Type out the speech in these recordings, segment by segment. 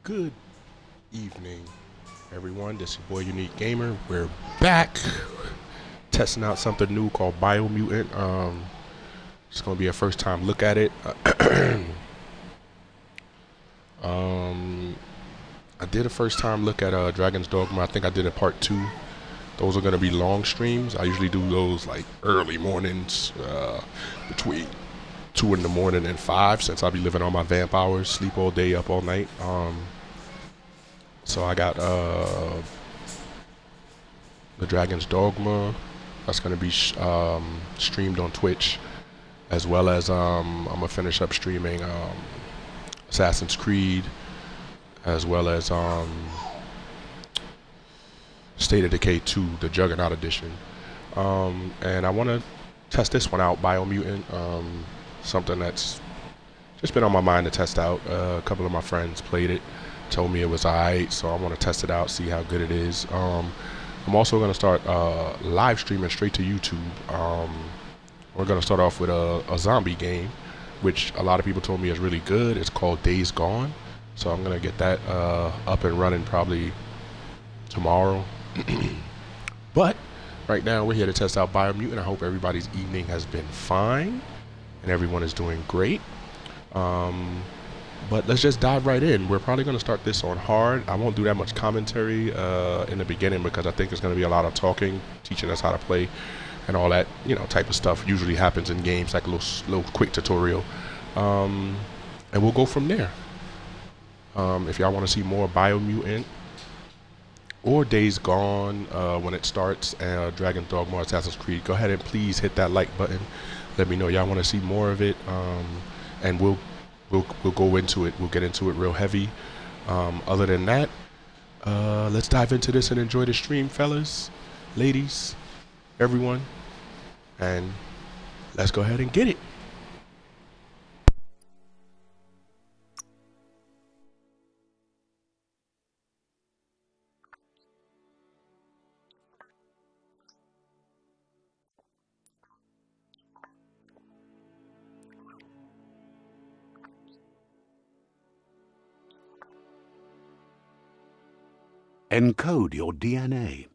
Good evening, everyone. This is your boy Unique Gamer. We're back testing out something new called Biomutant. It's gonna be a first time look at it. um, I did a first time look at Dragon's Dogma. I think I did a part two. Those are gonna be long streams. I usually do those like early mornings, between 2 in the morning and 5, since I'll be living on my vamp hours, sleep all day, up all night. So I got the Dragon's Dogma. That's gonna be streamed on Twitch, as well as I'm gonna finish up streaming Assassin's Creed, as well as State of Decay 2, the Juggernaut edition. And I want to test this one out, Biomutant. Something that's just been on my mind to test out. A couple of my friends played it, told me it was alright, so I want to test it out, see how good it is. I'm also going to start live streaming straight to YouTube. We're going to start off with a zombie game, which a lot of people told me is really good. It's called Days Gone, so I'm going to get that up and running probably tomorrow. But right now we're here to test out Biomutant. I hope everybody's evening has been fine and everyone is doing great. But let's just dive right in. We're probably going to start this on hard. I won't do that much commentary in the beginning, because I think there's going to be a lot of talking, teaching us how to play and all that, type of stuff usually happens in games, like a little quick tutorial. And we'll go from there. If y'all want to see more Biomutant or Days Gone when it starts, Dragon's Dogma, Assassin's Creed, go ahead and please hit that like button. Let me know y'all want to see more of it, and we'll go into it. We'll get into it real heavy. Other than that, let's dive into this and enjoy the stream, fellas, ladies, everyone, and let's go ahead and get it. Encode your DNA.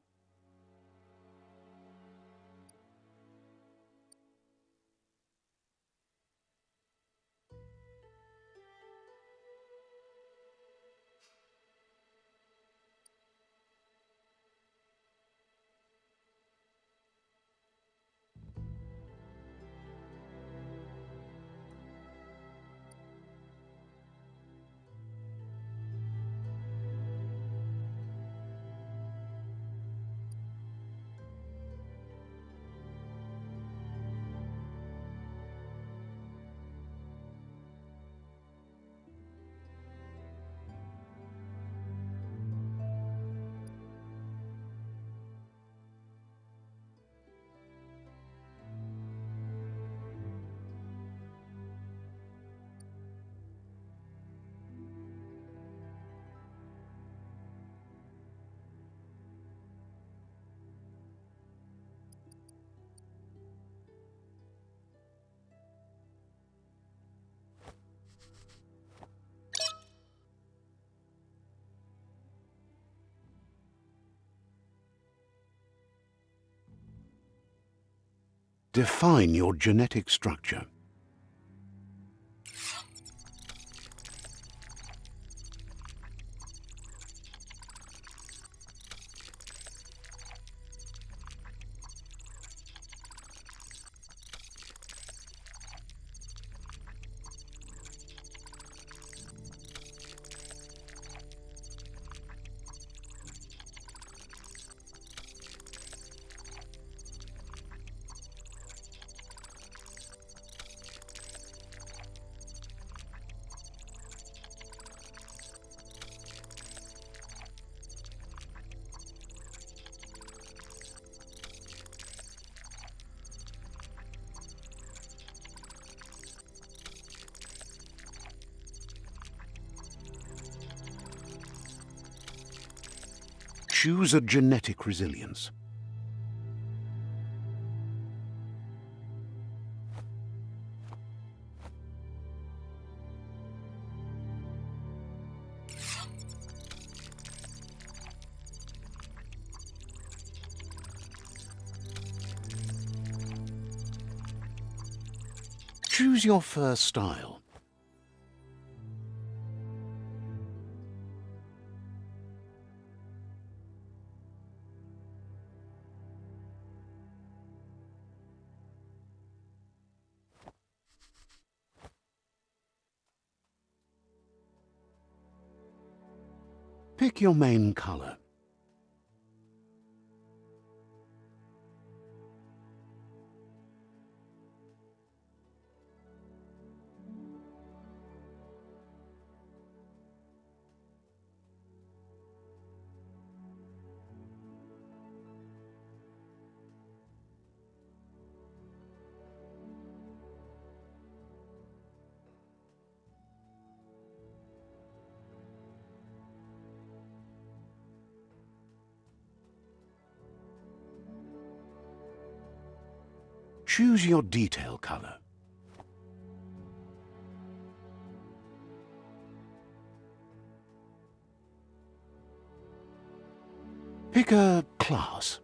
Define your genetic structure. Choose a genetic resilience. Choose your fur style. Pick your main color. Choose your detail color. Pick a class.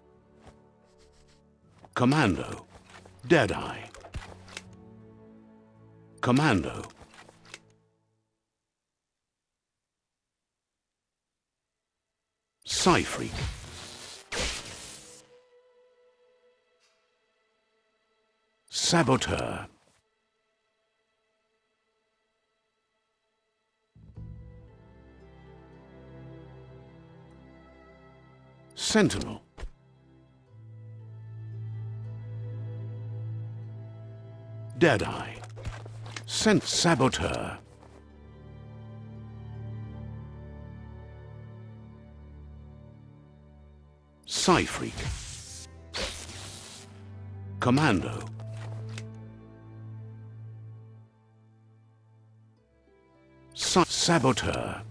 Commando, Deadeye. Commando. Psy-Freak. Saboteur. Sentinel. Deadeye. Saboteur. Psy-Freak. Commando. Saboteur.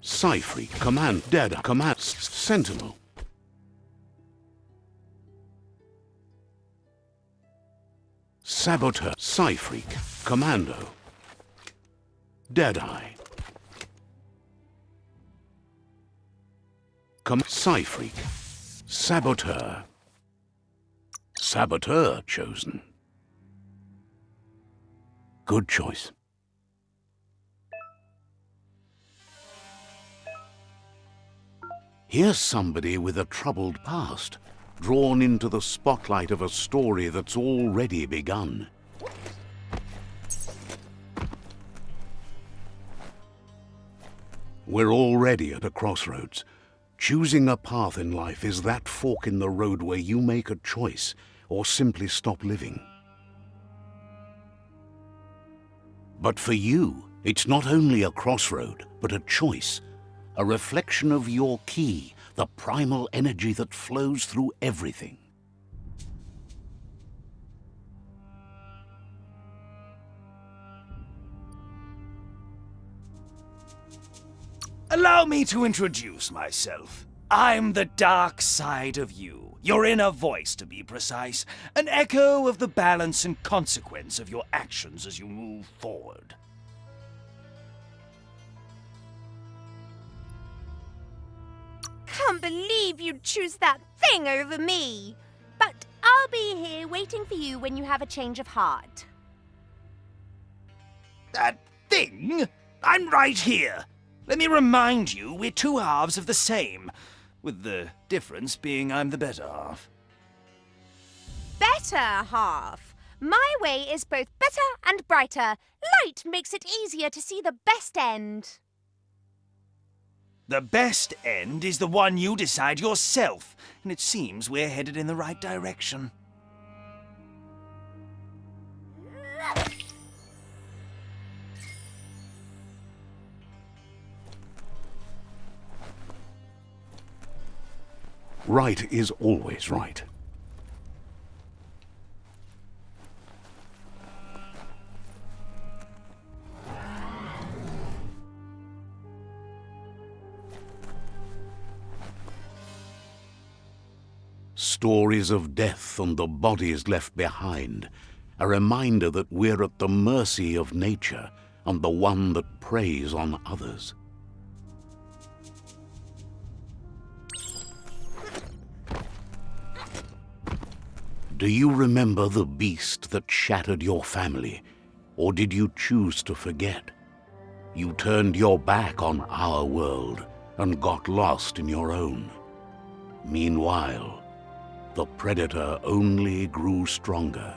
Psy-Freak. Command. Sentinel. Saboteur. Psy-Freak. Commando. Deadeye. Psy-Freak. Saboteur. Saboteur chosen. Good choice. Here's somebody with a troubled past, drawn into the spotlight of a story that's already begun. We're already at a crossroads. Choosing a path in life is that fork in the road where you make a choice or simply stop living. But for you, it's not only a crossroad, but a choice, a reflection of your key, the primal energy that flows through everything. Allow me to introduce myself. I'm the dark side of you, your inner voice to be precise, an echo of the balance and consequence of your actions as you move forward. Can't believe you'd choose that thing over me. But I'll be here waiting for you when you have a change of heart. That thing? I'm right here. Let me remind you, we're two halves of the same, with the difference being I'm the better half. Better half. My way is both better and brighter. Light makes it easier to see the best end. The best end is the one you decide yourself, and it seems we're headed in the right direction. Right is always right. Stories of death and the bodies left behind, a reminder that we're at the mercy of nature and the one that preys on others. Do you remember the beast that shattered your family, or did you choose to forget? You turned your back on our world and got lost in your own. Meanwhile, the predator only grew stronger.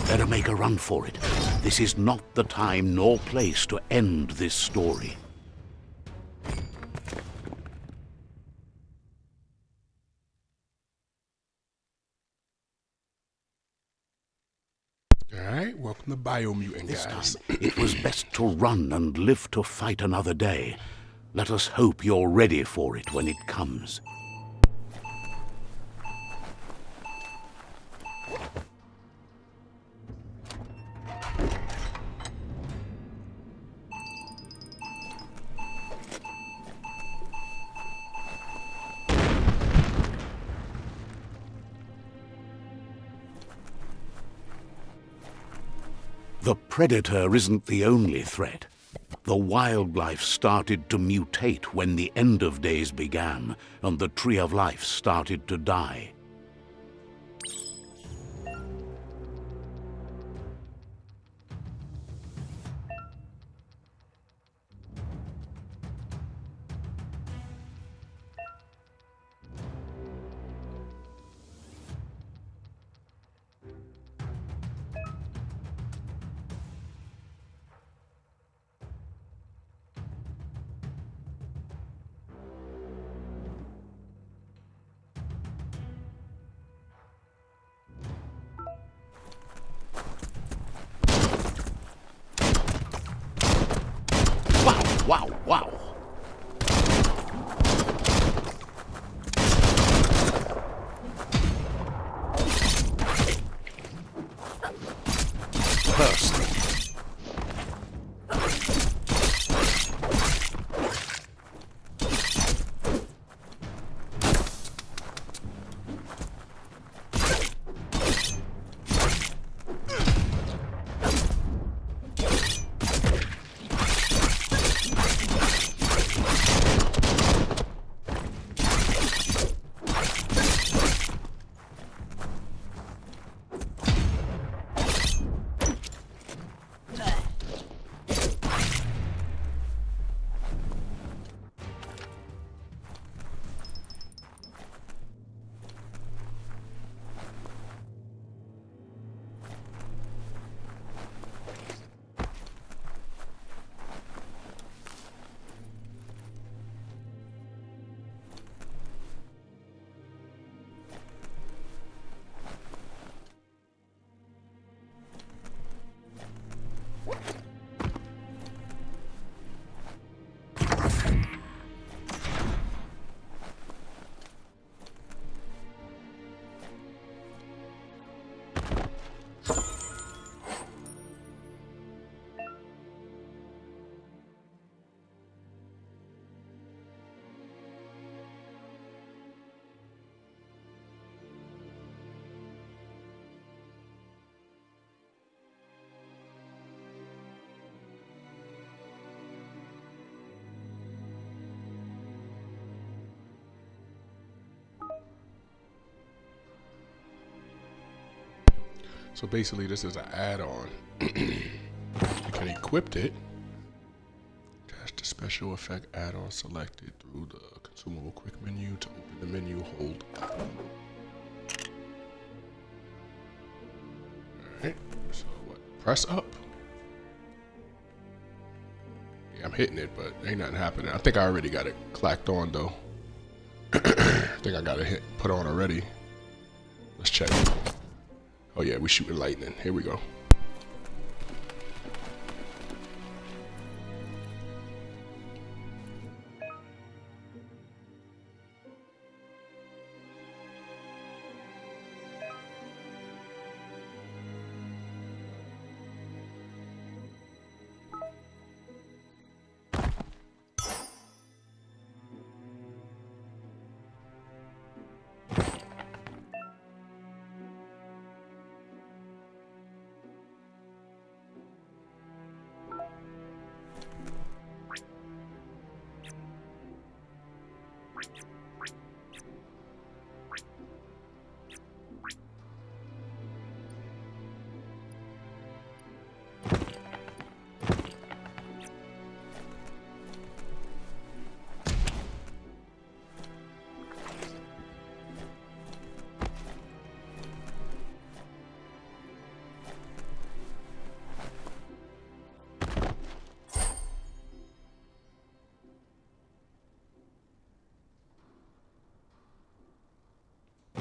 Better make a run for it. This is not the time nor place to end this story. Alright, welcome to Biomutant, This guys. time, it was best to run and live to fight another day. Let us hope you're ready for it when it comes. The predator isn't the only threat. The wildlife started to mutate when the end of days began, and the tree of life started to die. Wow, wow. Personally. So basically, this is an add-on. You can equip it. Cast the special effect add-on selected through the consumable quick menu. To open the menu, hold up. Alright, so what? Press up. Yeah, I'm hitting it, but ain't nothing happening. I think I already got it clacked on though. I think I got it put on already. Let's check. Oh yeah, we shooting lightning. Here we go.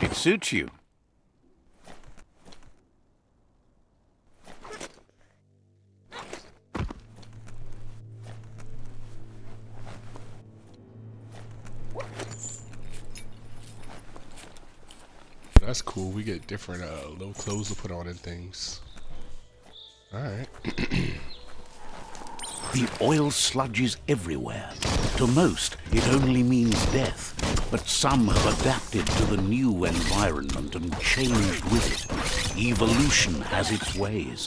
It suits you. That's cool. We get different little clothes to put on and things. Alright. The oil sludges everywhere. To most, it only means death. But some have adapted to the new environment and changed with it. Evolution has its ways.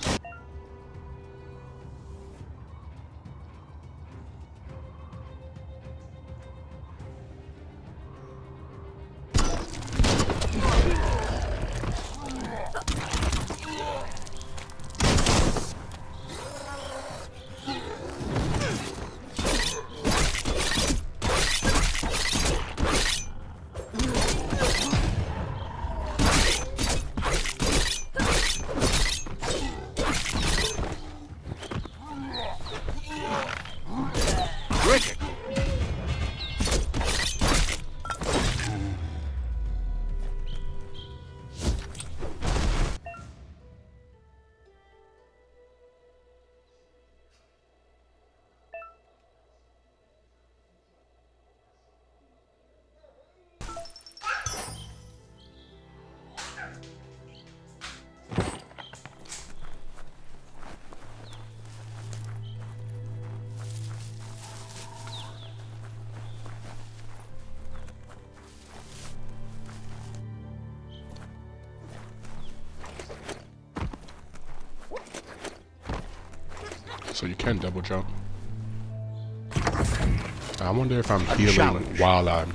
So you can double jump. I wonder if I'm healing challenge. while I'm...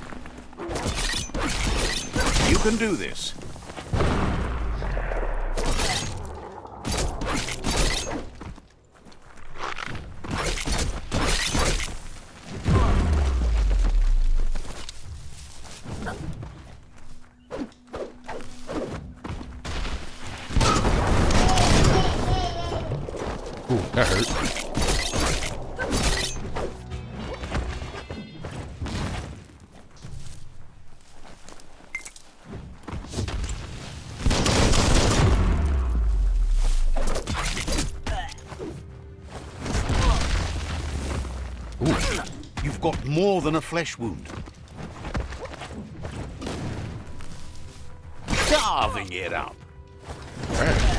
You can do this. Ooh, that hurt. You've got more than a flesh wound. Carving it up. Right.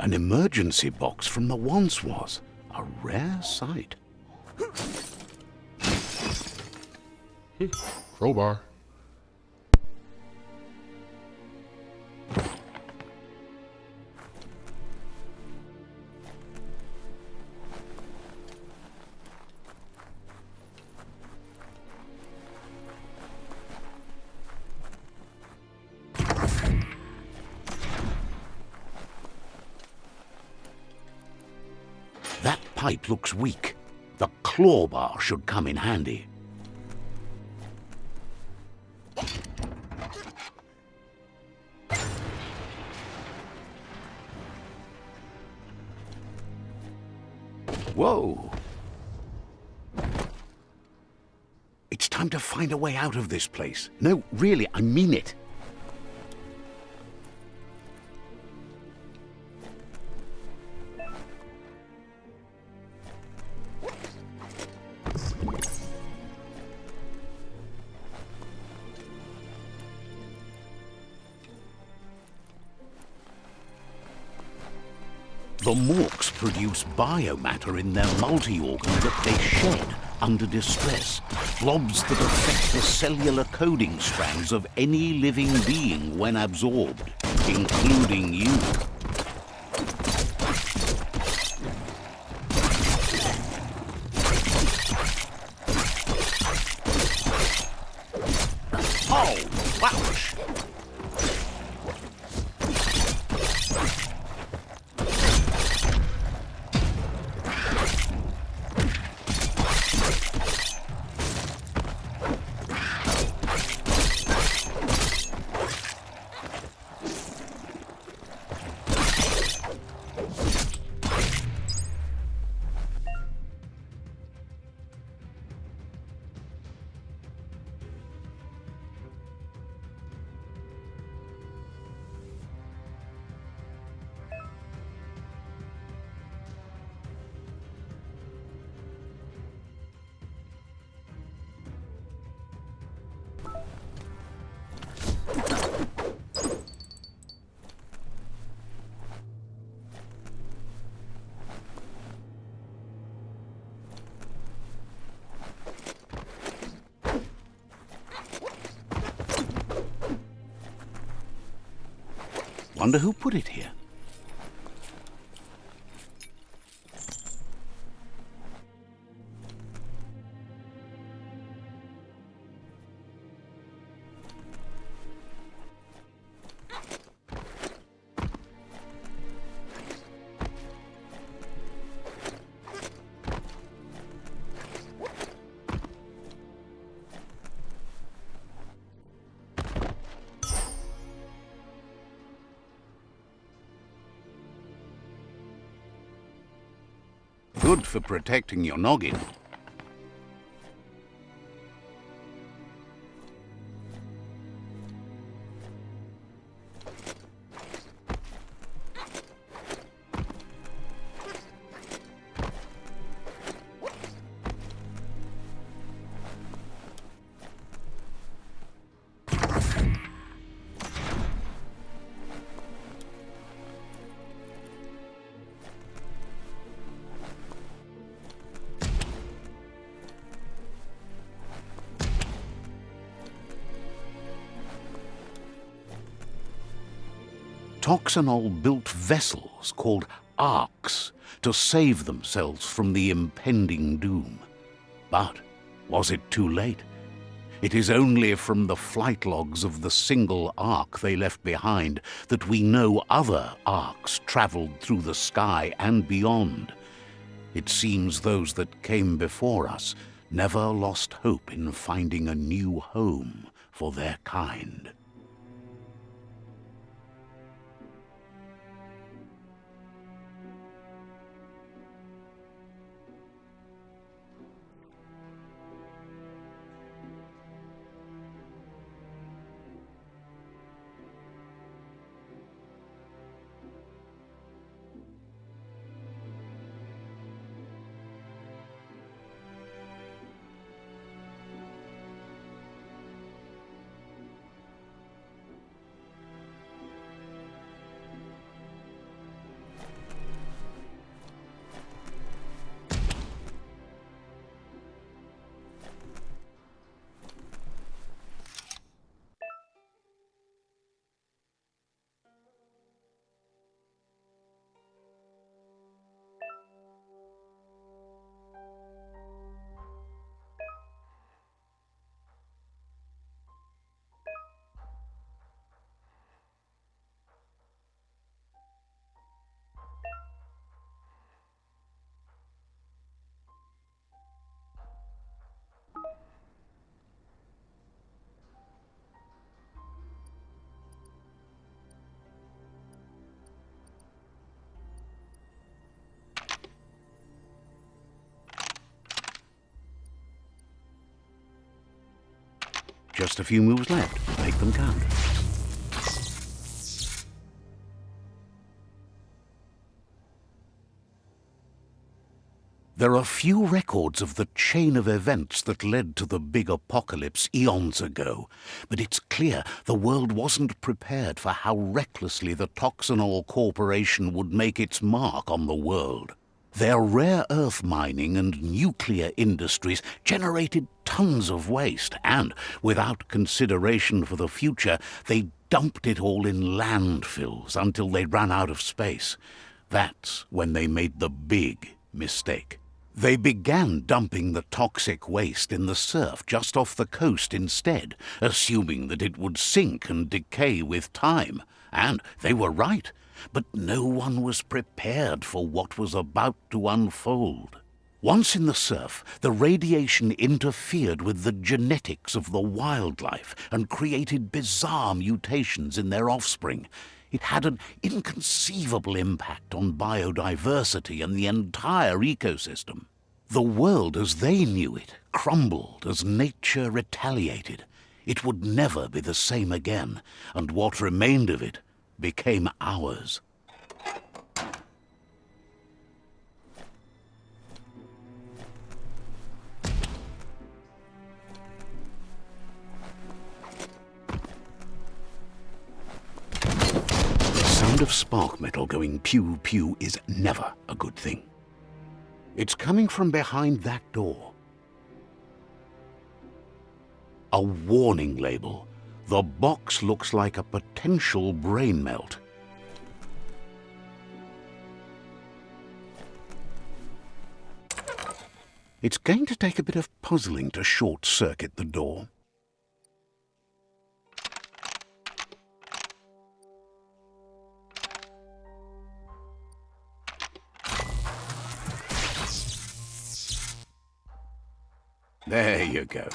An emergency box from the once was. A rare sight. Crowbar. That pipe looks weak. The claw bar should come in handy. Whoa! It's time to find a way out of this place. No, really, I mean it. The Morks produce biomatter in their multi-organ that they shed under distress. Blobs that affect the cellular coding strands of any living being when absorbed, including you. Oh, ouch! Wonder who put it here. Good for protecting your noggin. Toxanol built vessels called arks to save themselves from the impending doom. But was it too late? It is only from the flight logs of the single ark they left behind that we know other arks traveled through the sky and beyond. It seems those that came before us never lost hope in finding a new home for their kind. Just a few moves left. Make them count. There are few records of the chain of events that led to the big apocalypse eons ago, but it's clear the world wasn't prepared for how recklessly the Toxanol Corporation would make its mark on the world. Their rare earth mining and nuclear industries generated tons of waste, and, without consideration for the future, they dumped it all in landfills until they ran out of space. That's when they made the big mistake. They began dumping the toxic waste in the surf just off the coast instead, assuming that it would sink and decay with time. And they were right, but no one was prepared for what was about to unfold. Once in the surf, the radiation interfered with the genetics of the wildlife and created bizarre mutations in their offspring. It had an inconceivable impact on biodiversity and the entire ecosystem. The world as they knew it crumbled as nature retaliated. It would never be the same again, and what remained of it became ours. Of spark metal going pew-pew is never a good thing. It's coming from behind that door. A warning label. The box looks like a potential brain melt. It's going to take a bit of puzzling to short-circuit the door. There you go.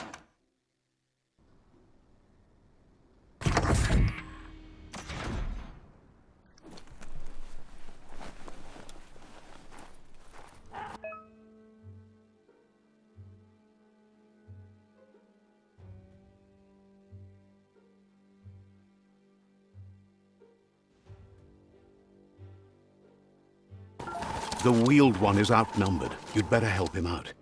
The wheeled one is outnumbered. You'd better help him out.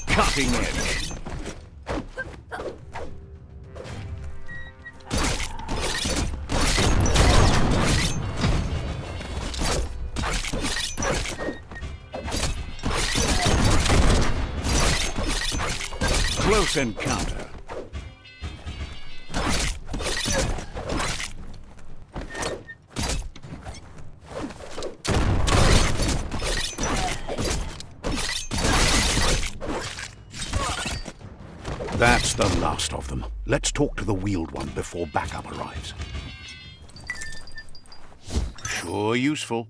Cutting edge. Close encounter. That's the last of them. Let's talk to the wheeled one before backup arrives. Sure useful.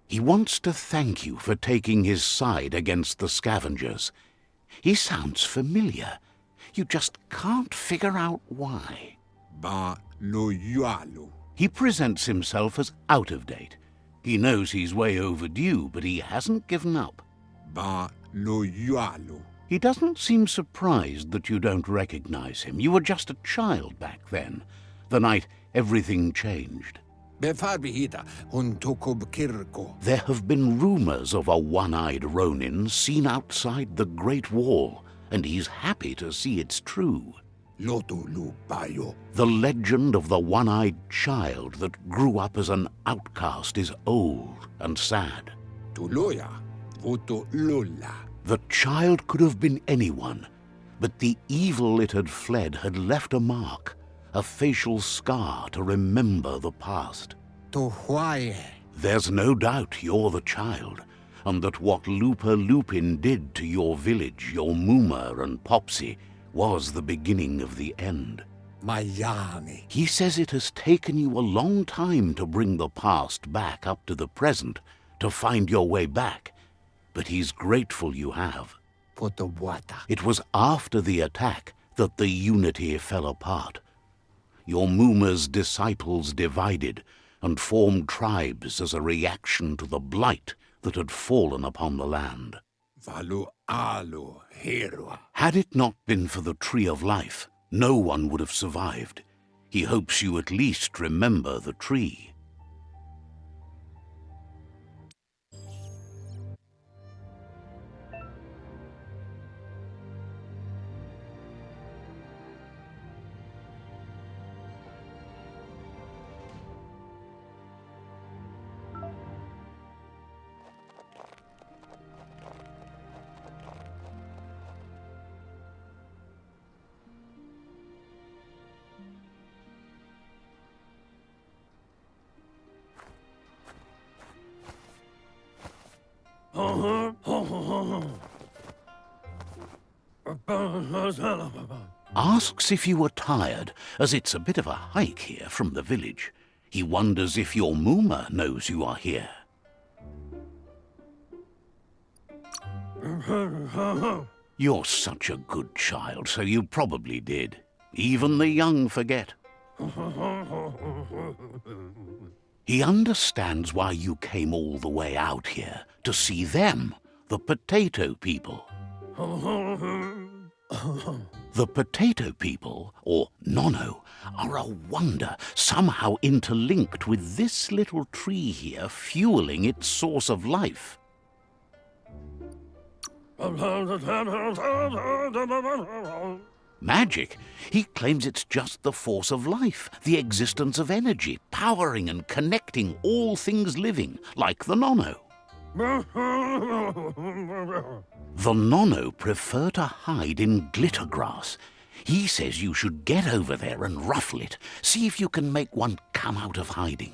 He wants to thank you for taking his side against the scavengers. He sounds familiar. You just can't figure out why. He presents himself as out of date. He knows he's way overdue, but he hasn't given up. He doesn't seem surprised that you don't recognize him. You were just a child back then, the night everything changed. Befarbihida, Untukub Kirko. There have been rumors of a one-eyed Ronin seen outside the Great Wall, and he's happy to see it's true. Lotu Lupayo. The legend of the one-eyed child that grew up as an outcast is old and sad. Tuluya, Vutu Lula. The child could have been anyone, but the evil it had fled had left a mark, a facial scar to remember the past. Tuhuaye. There's no doubt you're the child, and that what Lupa Lupin did to your village, your Muma and Popsy, was the beginning of the end. Mayani. He says it has taken you a long time to bring the past back up to the present, to find your way back, but he's grateful you have. Putubuata. It was after the attack that the unity fell apart. Your Muma's disciples divided and formed tribes as a reaction to the blight that had fallen upon the land. Valu Alu Hero. Had it not been for the Tree of Life, no one would have survived. He hopes you at least remember the tree. Asks if you are tired, as it's a bit of a hike here from the village. He wonders if your Muma knows you are here. You're such a good child, so you probably did. Even the young forget. He understands why you came all the way out here, to see them, the potato people. The potato people, or Nono, are a wonder, somehow interlinked with this little tree here, fueling its source of life. Magic? He claims it's just the force of life, the existence of energy, powering and connecting all things living, like the Nono. The Nono prefer to hide in glitter grass. He says you should get over there and ruffle it. See if you can make one come out of hiding.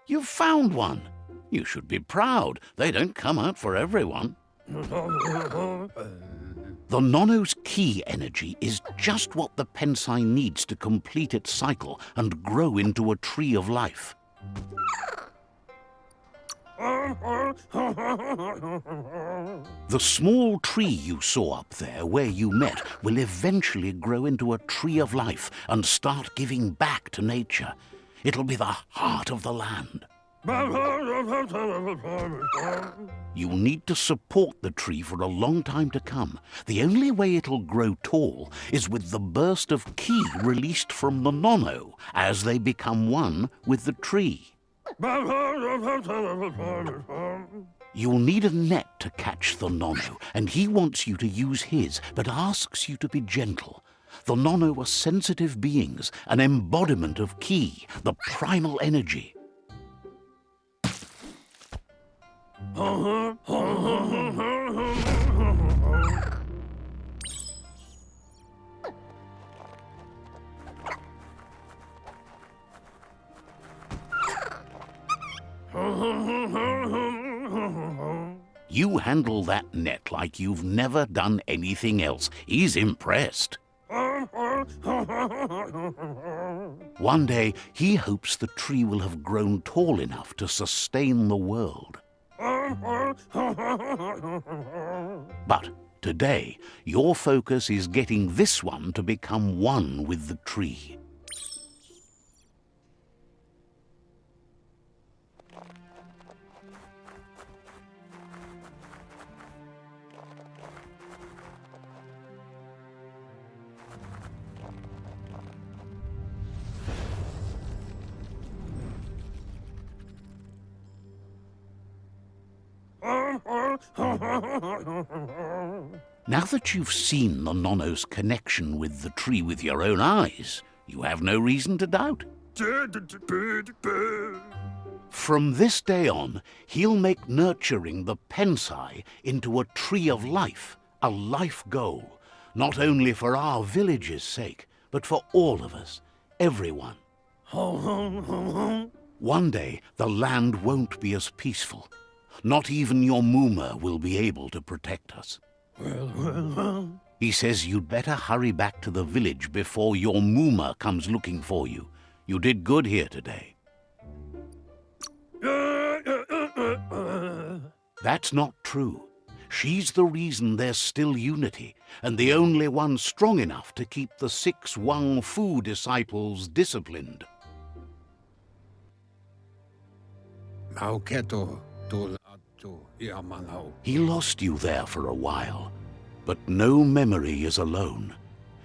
You've found one. You should be proud. They don't come out for everyone. The Nono's key energy is just what the Pensai needs to complete its cycle and grow into a tree of life. The small tree you saw up there where you met will eventually grow into a tree of life and start giving back to nature. It'll be the heart of the land. You need to support the tree for a long time to come. The only way it'll grow tall is with the burst of ki released from the Nono as they become one with the tree. You'll need a net to catch the Nono, and he wants you to use his, but asks you to be gentle. The Nono are sensitive beings, an embodiment of ki, the primal energy. You handle that net like you've never done anything else. He's impressed. One day, he hopes the tree will have grown tall enough to sustain the world. But Today, your focus is getting this one to become one with the tree. Now that you've seen the Nonno's connection with the tree with your own eyes, you have no reason to doubt. From this day on, he'll make nurturing the Pensai into a tree of life, a life goal, not only for our village's sake, but for all of us, everyone. One day, the land won't be as peaceful. Not even your Mooma will be able to protect us. He says you'd better hurry back to the village before your Mooma comes looking for you. You did good here today. That's not true. She's the reason there's still unity, and the only one strong enough to keep the 6 Wang Fu disciples disciplined. Mauketo tulatu iamanau. He lost you there for a while, but no memory is alone.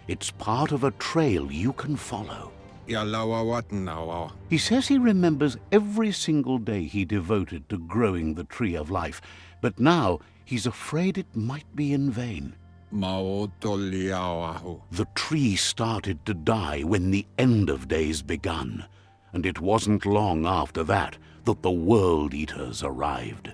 It's part of a trail you can follow. Ialawa watnawa. He says he remembers every single day he devoted to growing the Tree of Life, but now he's afraid it might be in vain. Maotoliawahu. The tree started to die when the end of days begun, and it wasn't long after that that the World Eaters arrived.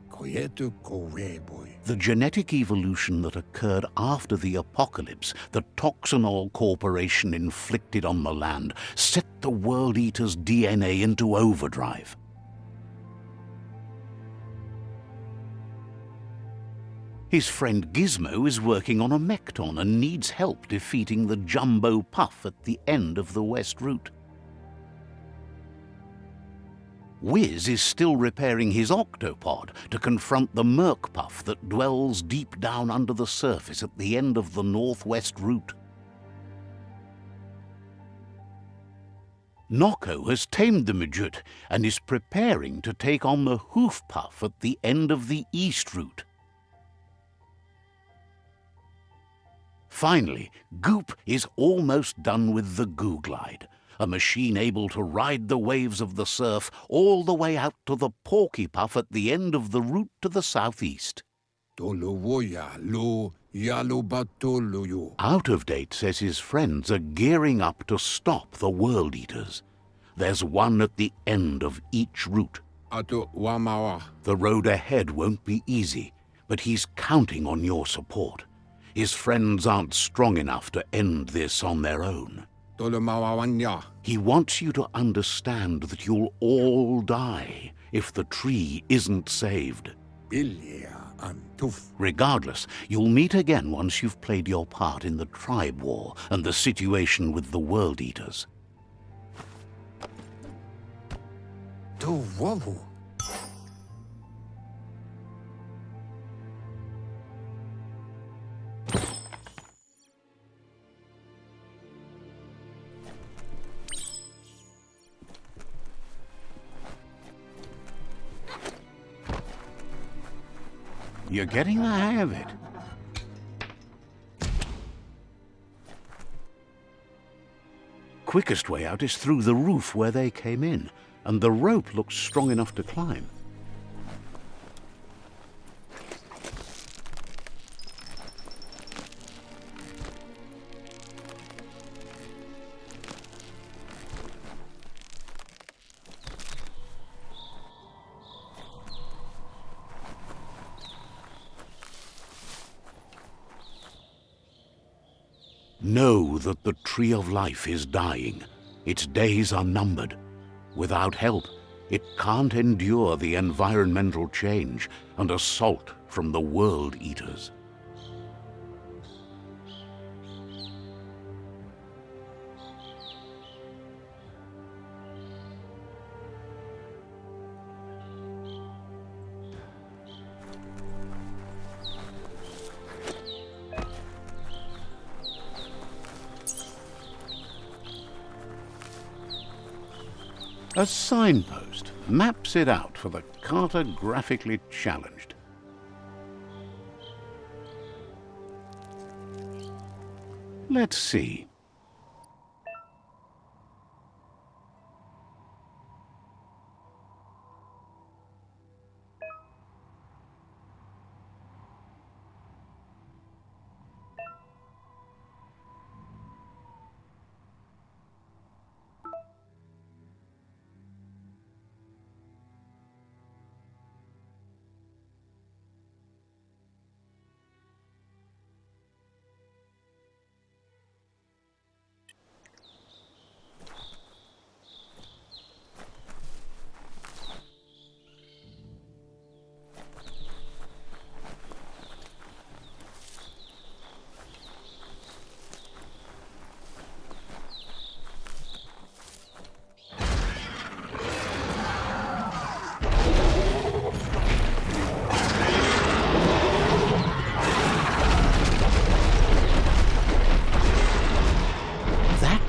Koyetu koweboy. The genetic evolution that occurred after the apocalypse that Toxanol Corporation inflicted on the land set the World Eater's DNA into overdrive. His friend Gizmo is working on a Mekton and needs help defeating the Jumbo Puff at the end of the West Route. Wiz is still repairing his octopod to confront the Merc Puff that dwells deep down under the surface at the end of the Northwest Route. Noko has tamed the Midget and is preparing to take on the Hoof Puff at the end of the East Route. Finally, Goop is almost done with the Goo Glide, a machine able to ride the waves of the surf all the way out to the Porky Puff at the end of the route to the southeast. Toluwoya lu yalubatuluyu. Out of Date says his friends are gearing up to stop the World Eaters. There's one at the end of each route. Atu wamawa. The road ahead won't be easy, but he's counting on your support. His friends aren't strong enough to end this on their own. Tolumawawanya. He wants you to understand that you'll all die if the tree isn't saved. Bilia antuf. Regardless, you'll meet again once you've played your part in the tribe war and the situation with the World Eaters. Tu wowu. You're getting the hang of it. Quickest way out is through the roof where they came in, and the rope looks strong enough to climb. Know that the Tree of Life is dying. Its days are numbered. Without help, it can't endure the environmental change and assault from the World Eaters. A signpost maps it out for the cartographically challenged. Let's see.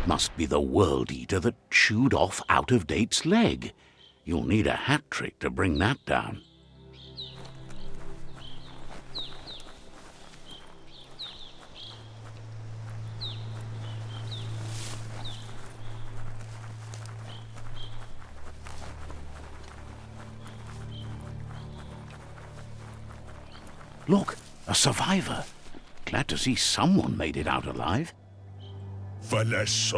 Must be the World Eater that chewed off Out-of-Date's leg. You'll need a hat trick to bring that down. Look, a survivor. Glad to see someone made it out alive. He's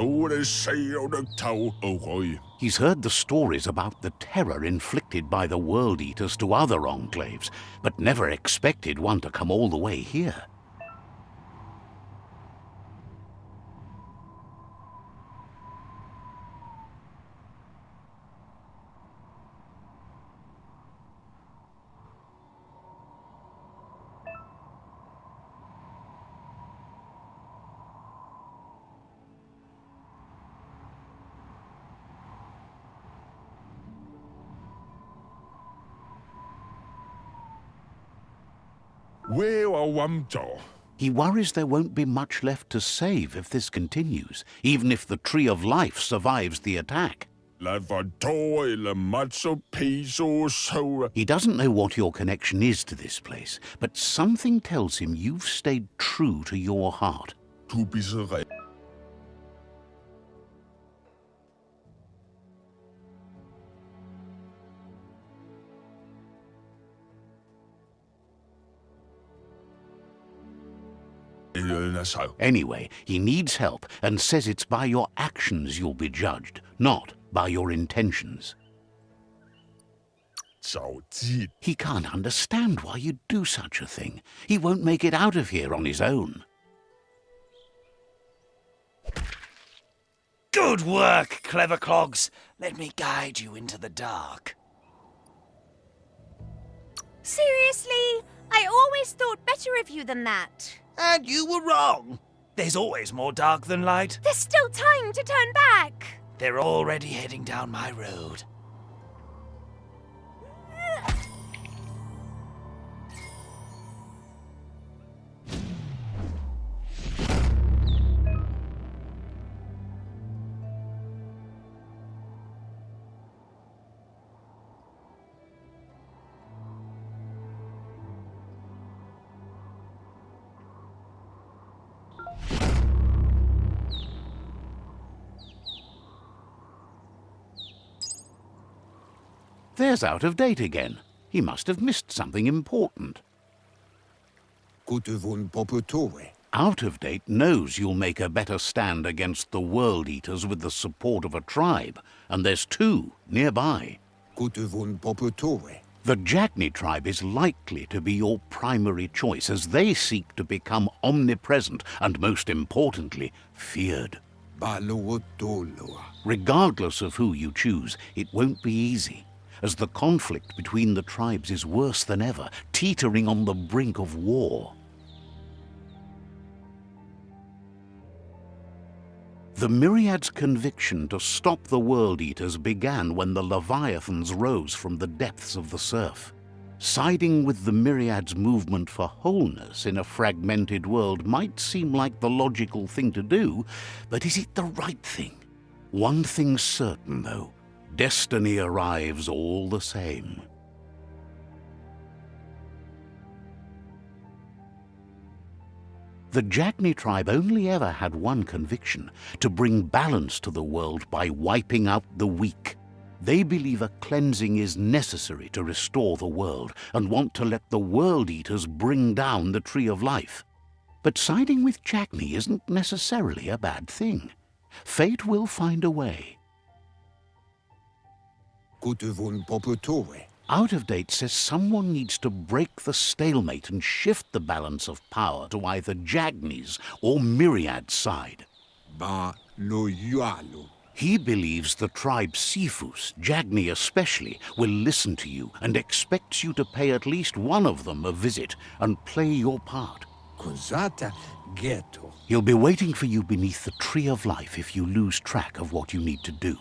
heard the stories about the terror inflicted by the World Eaters to other enclaves, but never expected one to come all the way here. He worries there won't be much left to save if this continues, even if the Tree of Life survives the attack. He doesn't know what your connection is to this place, but something tells him you've stayed true to your heart. Anyway, he needs help and says it's by your actions you'll be judged, not by your intentions. He can't understand why you'd do such a thing. He won't make it out of here on his own. Good work, clever clogs. Let me guide you into the dark. Seriously? I always thought better of you than that. And you were wrong. There's always more dark than light. There's still time to turn back. They're already heading down my road. There's Out-of-Date again. He must have missed something important. Out-of-Date knows you'll make a better stand against the World Eaters with the support of a tribe, and there's two nearby. The Jagni tribe is likely to be your primary choice as they seek to become omnipresent and, most importantly, feared. Regardless of who you choose, it won't be easy, as the conflict between the tribes is worse than ever, teetering on the brink of war. The Myriad's conviction to stop the World Eaters began when the Leviathans rose from the depths of the surf. Siding with the Myriad's movement for wholeness in a fragmented world might seem like the logical thing to do, but is it the right thing? One thing's certain, though. Destiny arrives all the same. The Jagni tribe only ever had one conviction: to bring balance to the world by wiping out the weak. They believe a cleansing is necessary to restore the world and want to let the World Eaters bring down the Tree of Life. But siding with Jagni isn't necessarily a bad thing. Fate will find a way. Kutuvun poputue. Out of Date says someone needs to break the stalemate and shift the balance of power to either Jagni's or Myriad's side. Ba lo yualu. He believes the tribe Sifus, Jagni especially, will listen to you and expects you to pay at least one of them a visit and play your part. Cosata ghetto. He'll be waiting for you beneath the Tree of Life if you lose track of what you need to do.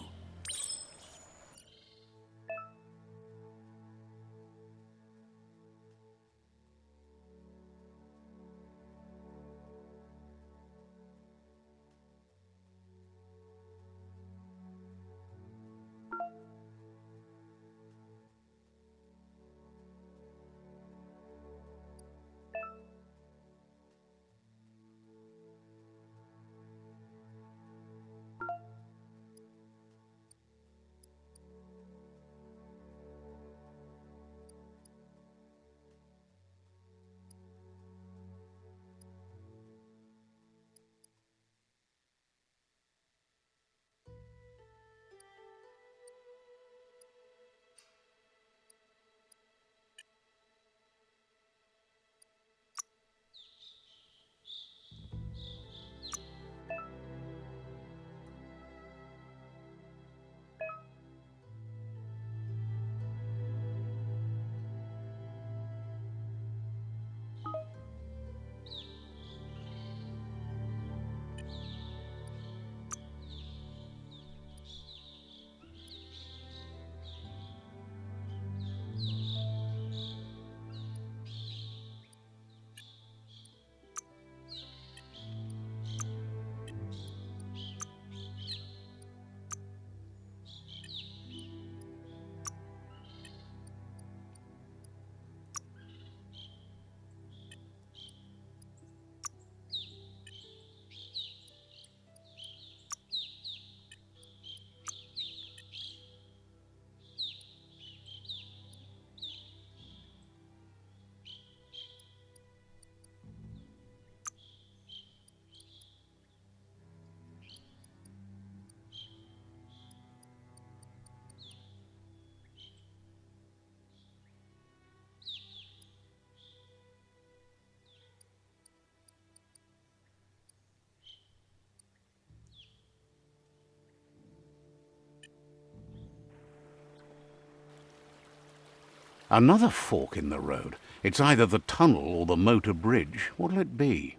Another fork in the road. It's either the tunnel or the motor bridge. What'll it be?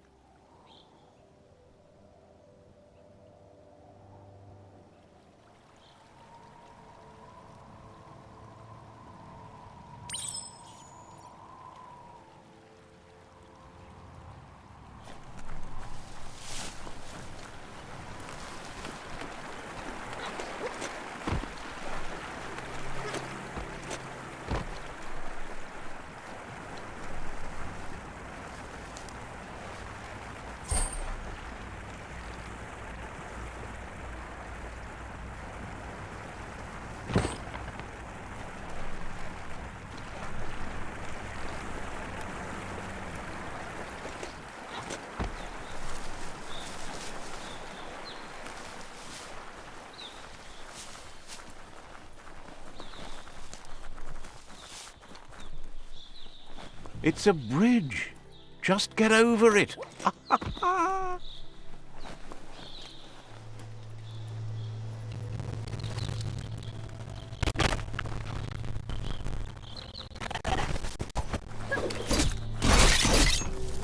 It's a bridge. Just get over it.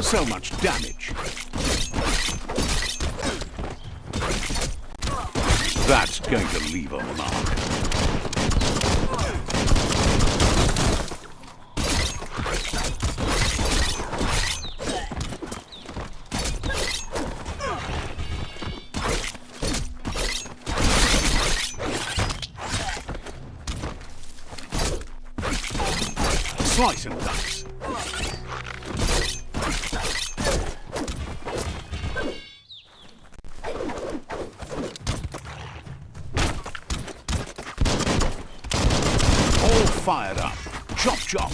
So much damage. That's going to leave a mark. Slice and dice. All fired up. Chop, chop.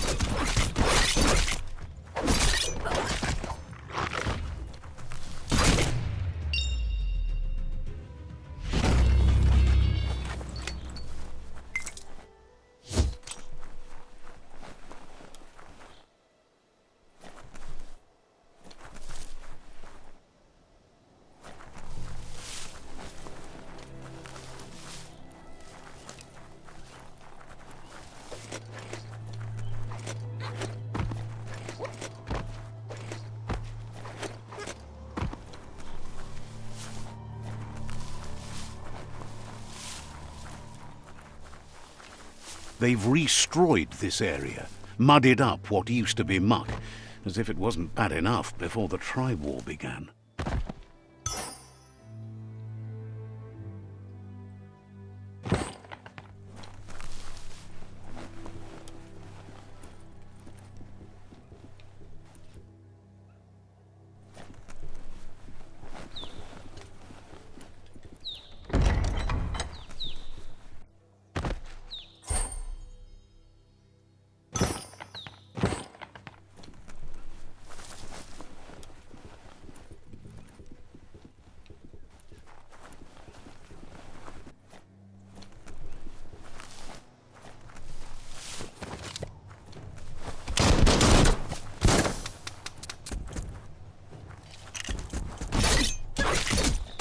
They've restroyed this area, muddied up what used to be muck, as if it wasn't bad enough before the tribe war began.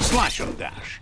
Slash and dash.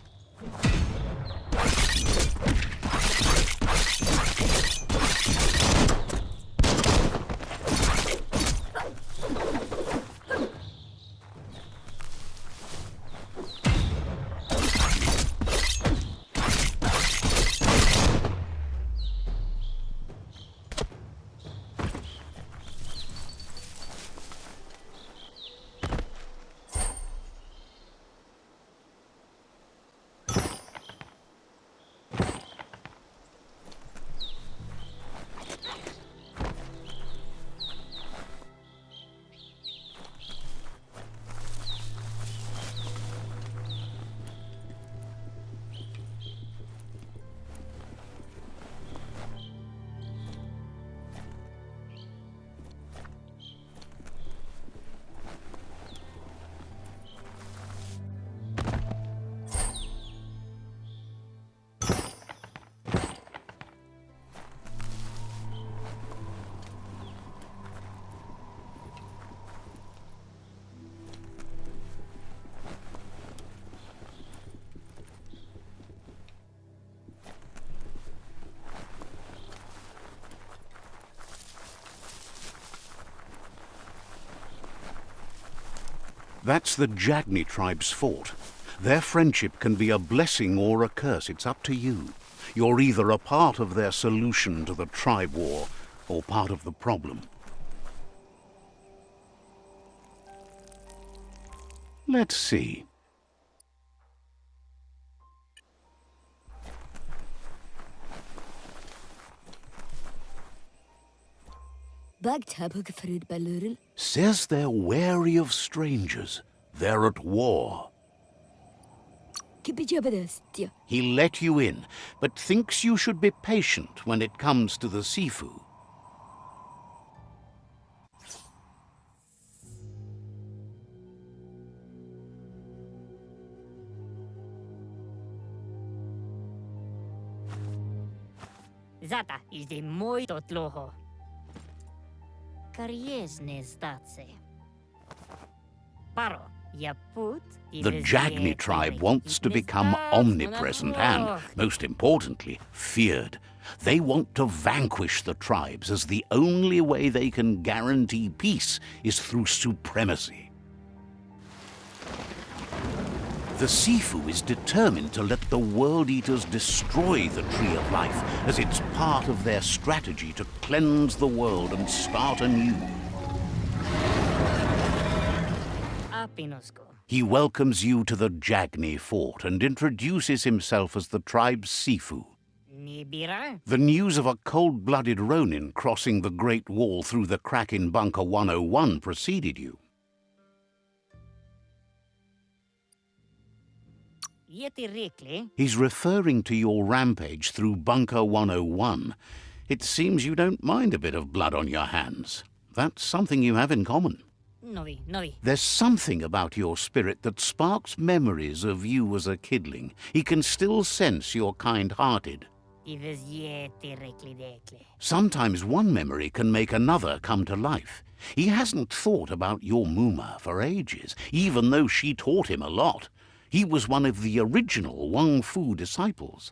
That's the Jagni tribe's fort. Their friendship can be a blessing or a curse. It's up to you. You're either a part of their solution to the tribe war or part of the problem. Let's see. Says they're wary of strangers. They're at war. He let you in, but thinks you should be patient when it comes to the Sifu. Zata is the muito tloho. Kariesne zdace. Paro, ya put. The Jagni tribe wants to become omnipresent and, most importantly, feared. They want to vanquish the tribes, as the only way they can guarantee peace is through supremacy. The Sifu is determined to let the World Eaters destroy the Tree of Life, as it's part of their strategy to cleanse the world and start anew. He welcomes you to the Jagni fort and introduces himself as the tribe's Sifu. Nibira? The news of a cold-blooded Ronin crossing the Great Wall through the crack in Bunker 101 preceded you. Yeti Rikli? He's referring to your rampage through Bunker 101. It seems you don't mind a bit of blood on your hands. That's something you have in common. Novi. There's something about your spirit that sparks memories of you as a kidling. He can still sense you're kind-hearted. Ives Yeti Rikli Dekli. Sometimes one memory can make another come to life. He hasn't thought about your Muma for ages, even though she taught him a lot. He was one of the original Wang Fu disciples.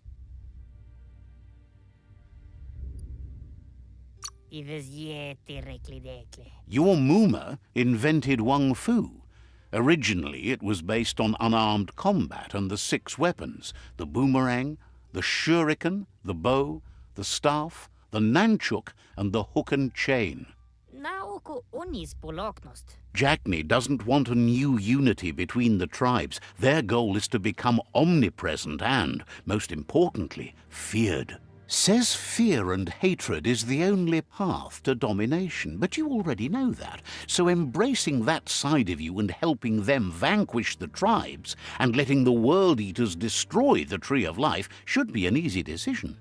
Ives Yeti Rikli Dekli. Your Muma invented Wang Fu. Originally, it was based on unarmed combat and the 6 weapons: the boomerang, the shuriken, the bow, the staff, the nunchuk, and the hook and chain. Naoko Unis Poloknost. Jackney doesn't want a new unity between the tribes. Their goal is to become omnipresent and, most importantly, feared. Says fear and hatred is the only path to domination, but you already know that. So embracing that side of you and helping them vanquish the tribes and letting the World Eaters destroy the Tree of Life should be an easy decision.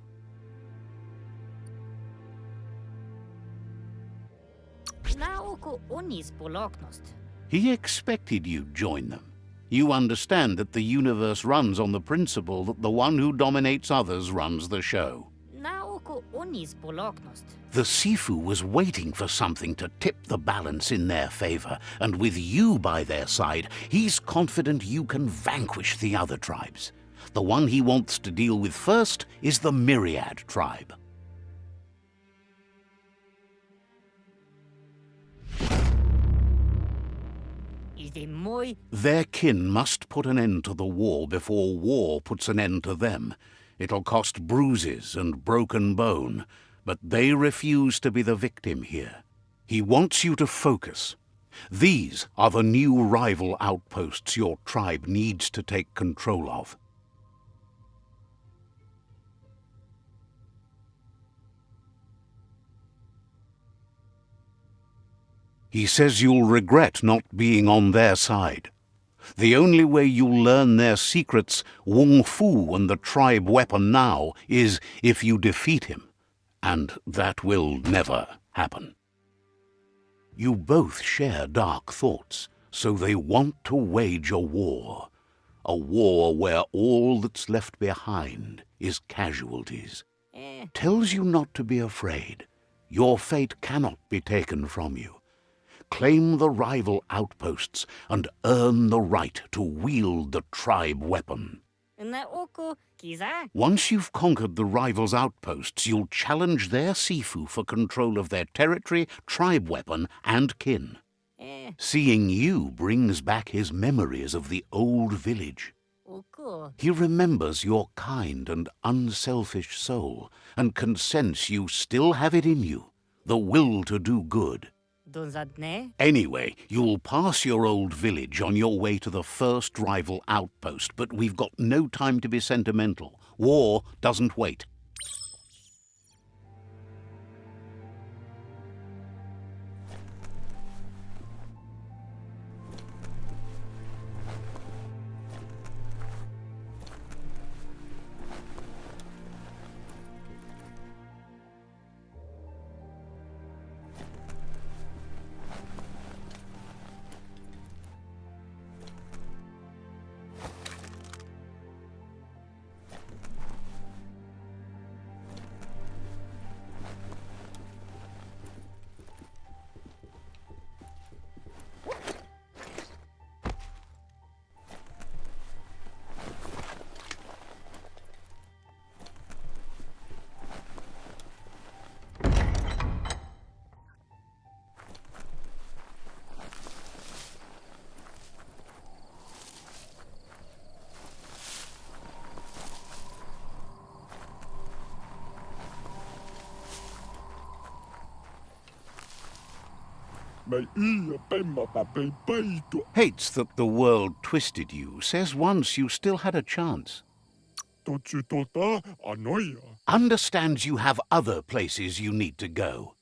Naoko Unis Poloknost. He expected you'd join them. You understand that the universe runs on the principle that the one who dominates others runs the show. Naoko Unis Poloknost. The Sifu was waiting for something to tip the balance in their favor, and with you by their side, he's confident you can vanquish the other tribes. The one he wants to deal with first is the Myriad tribe. Is the Moi? Their kin must put an end to the war before war puts an end to them. It'll cost bruises and broken bone, but they refuse to be the victim here. He wants you to focus. These are the new rival outposts your tribe needs to take control of. He says you'll regret not being on their side. The only way you'll learn their secrets, Wung Fu and the tribe weapon now, is if you defeat him. And that will never happen. You both share dark thoughts, so they want to wage a war. A war where all that's left behind is casualties. Tells you not to be afraid. Your fate cannot be taken from you. Claim the rival outposts and earn the right to wield the tribe weapon. Naoko Kiza? Once you've conquered the rivals' outposts, you'll challenge their Sifu for control of their territory, tribe weapon, and kin. Seeing you brings back his memories of the old village. Oko. He remembers your kind and unselfish soul, and can sense you still have it in you, the will to do good. Donzadne? Anyway, you'll pass your old village on your way to the first rival outpost, but we've got no time to be sentimental. War doesn't wait. Hates that the world twisted you, says once you still had a chance. Tota anoia. Understands you have other places you need to go.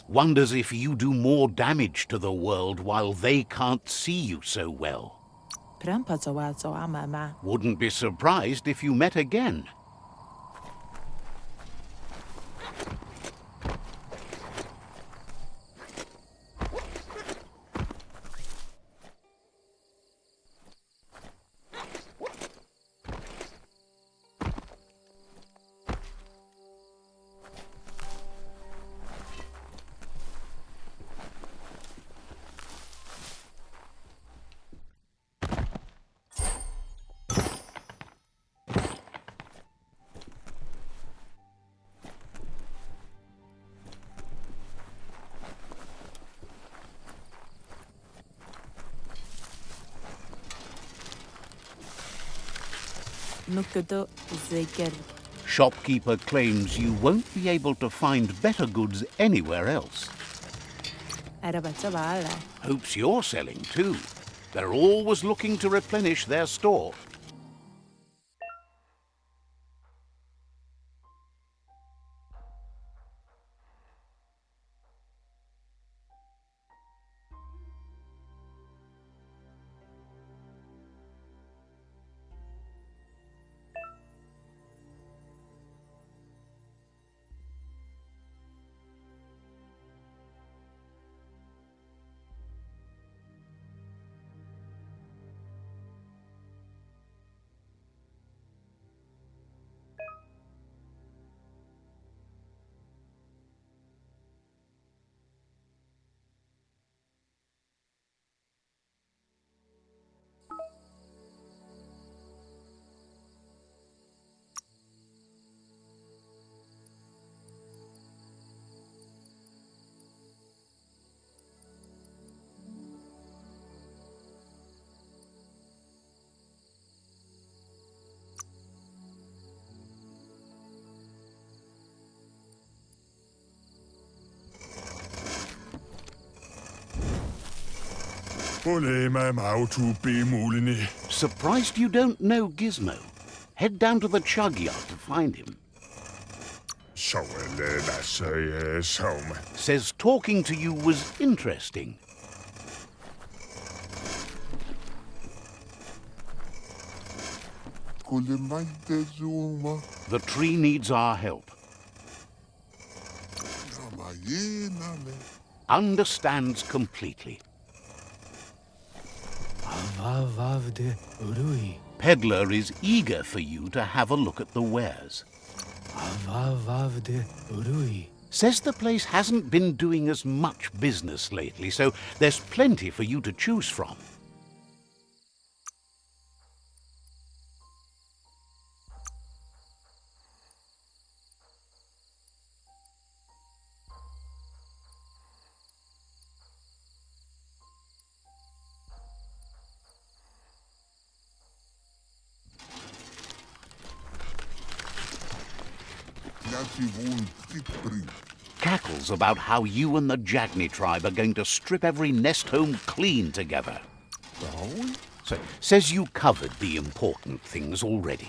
Wonders if you do more damage to the world while they can't see you so well. Wouldn't be surprised if you met again. Shopkeeper claims you won't be able to find better goods anywhere else. Hopes you're selling too. They're always looking to replenish their store. Surprised you don't know Gizmo. Head down to the chug yard to find him. Says talking to you was interesting. The tree needs our help. Understands completely. Peddler is eager for you to have a look at the wares. Says the place hasn't been doing as much business lately, so there's plenty for you to choose from. Cackles about how you and the Jagni tribe are going to strip every nest home clean together. So, says you covered the important things already.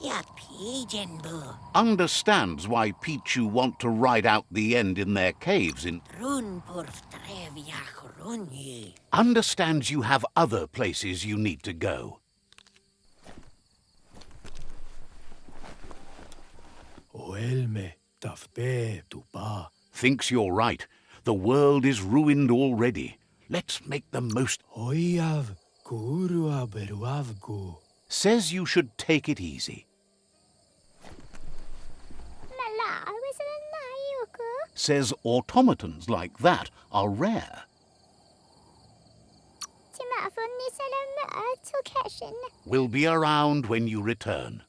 Ja, pigeonbo. Understands why Pichu want to ride out the end in their caves in... Run porf treviach runye. Understands you have other places you need to go. Oelme, tafpe, tupa. Thinks you're right. The world is ruined already. Let's make the most... Oiav, kurua beruavgu. Says you should take it easy. Lala, I was in a nayuku. Says automatons like that are rare. Timafuni salam to Will be around when you return.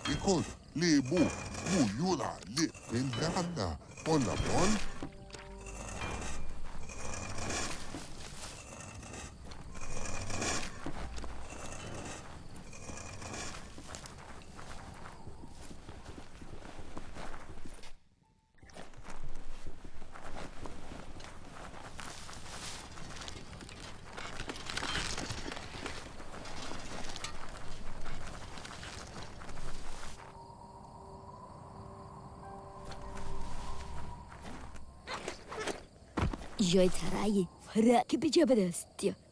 Because le bo yula le vendanda on the one.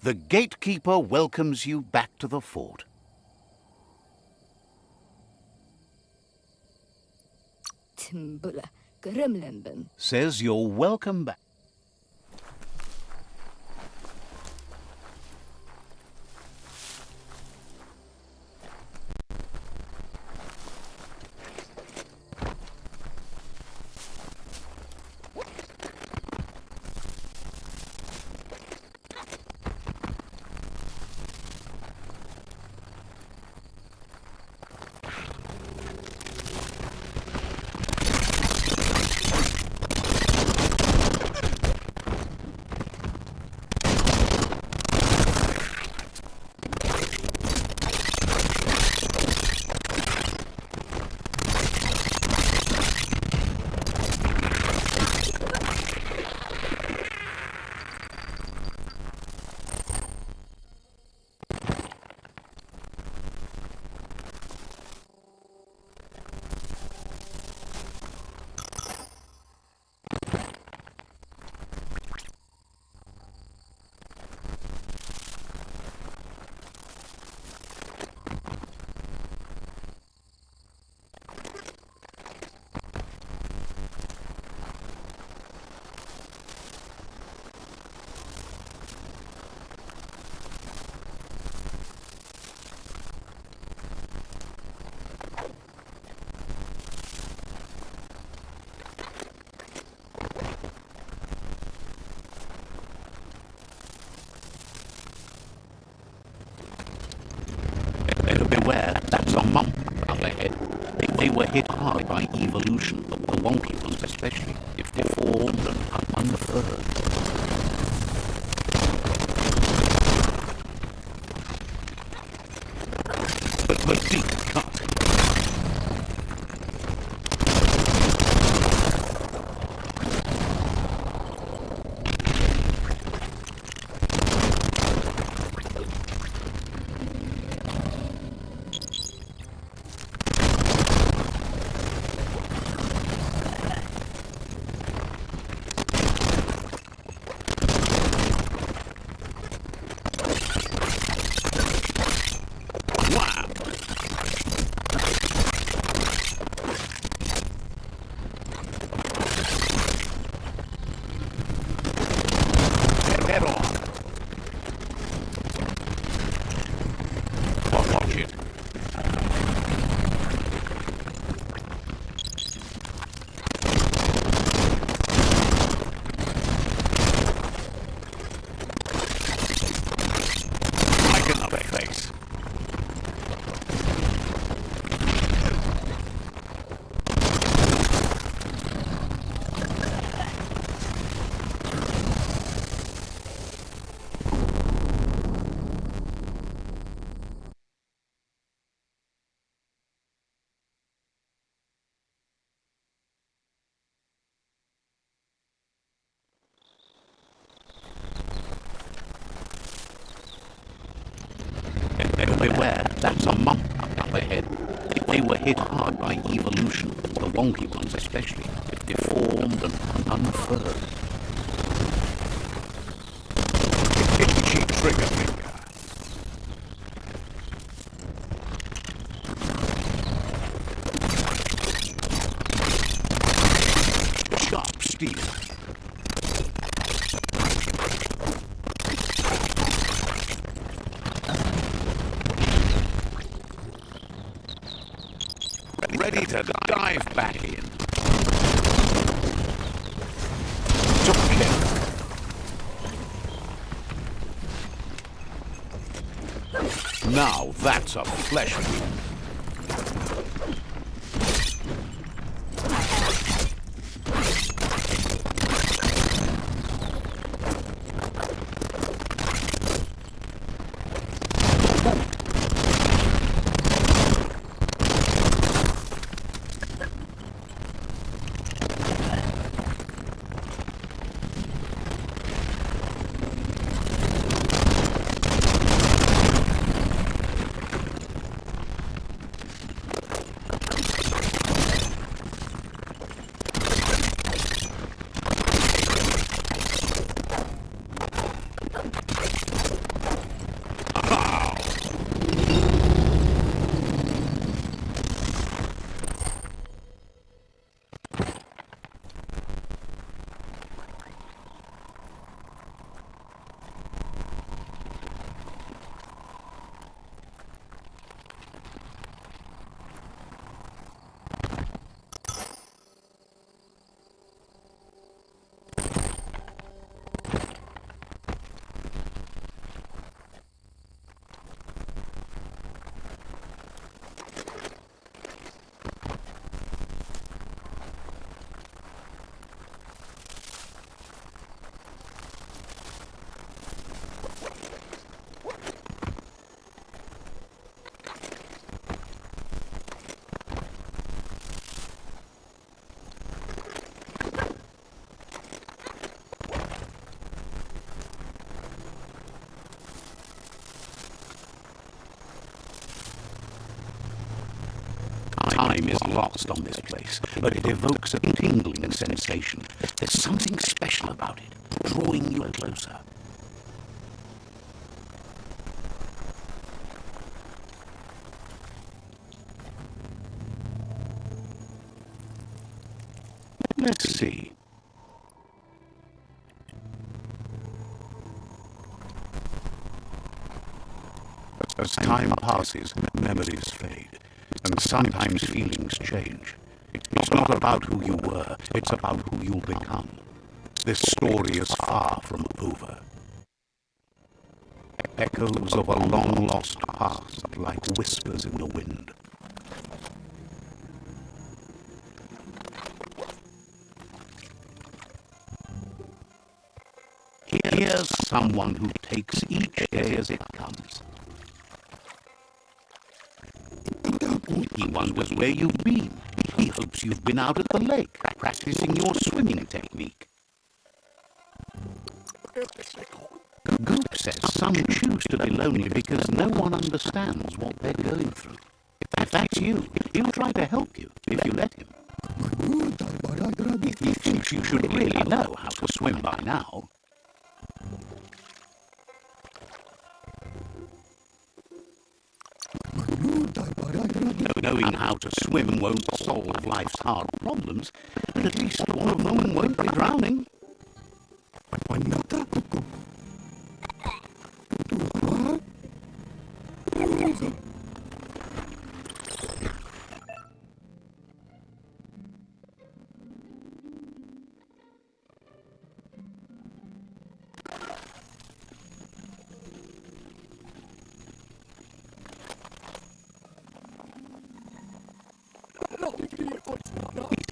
The gatekeeper welcomes you back to the fort. Says you're welcome back. Beware, that's a monk up ahead. They were hit hard by evolution, but the wonky ones especially, if deformed and unfurred. But deep cut. place. Beware, that's a monk up ahead. They were hit hard by evolution, the wonky ones especially, deformed and unfurled. Itchy trigger finger. Sharp steel. Ready to dive back in. Took care. Now that's a flesh wound. Time is lost on this place, but it evokes a tingling sensation. There's something special about it, drawing you closer. Let's see. As time passes, memories fade, and sometimes feelings change. It's not about who you were, it's about who you'll become. This story is far from over. Echoes of a long-lost past, like whispers in the wind. Here's someone who takes each day as it comes. He wonders where you've been. He hopes you've been out at the lake, practicing your swimming technique. Goop says some choose to be lonely because no one understands what they're going through. If that's you, he'll try to help you if you let him. He thinks you should really know how to swim by now. Knowing how to swim won't solve life's hard problems, but at least one of them won't be drowning.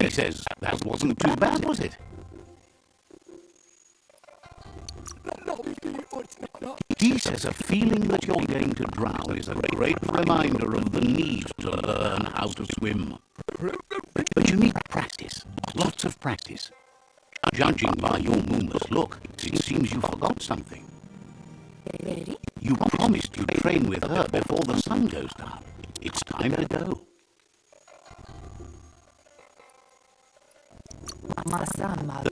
says that wasn't too bad, was it? He says a feeling that you're going to drown is a great reminder of the need to learn how to swim. But you need practice, lots of practice. Judging by your Mooma's look, it seems you forgot something. You promised you'd train with her before the sun goes down. It's time to go.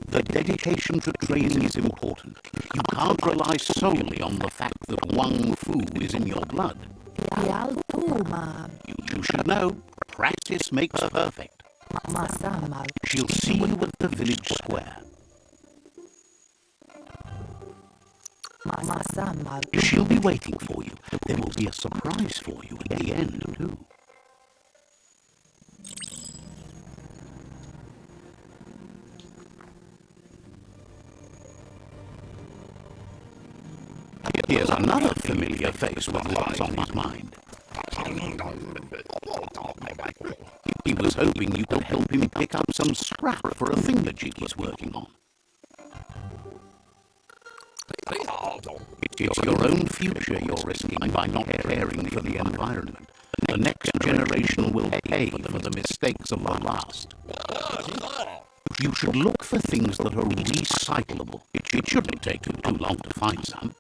The dedication to training is important. You can't rely solely on the fact that Wang Fu is in your blood. You should know, practice makes perfect. She'll see you at the village square. She'll be waiting for you. There will be a surprise for you at the end, too. Here's another familiar face with lots on his mind. He was hoping you could help him pick up some scrap for a thingamajig he's working on. It's your own future you're risking by not caring for the environment. The next generation will pay for the mistakes of the last. You should look for things that are recyclable. It shouldn't take you too long to find some.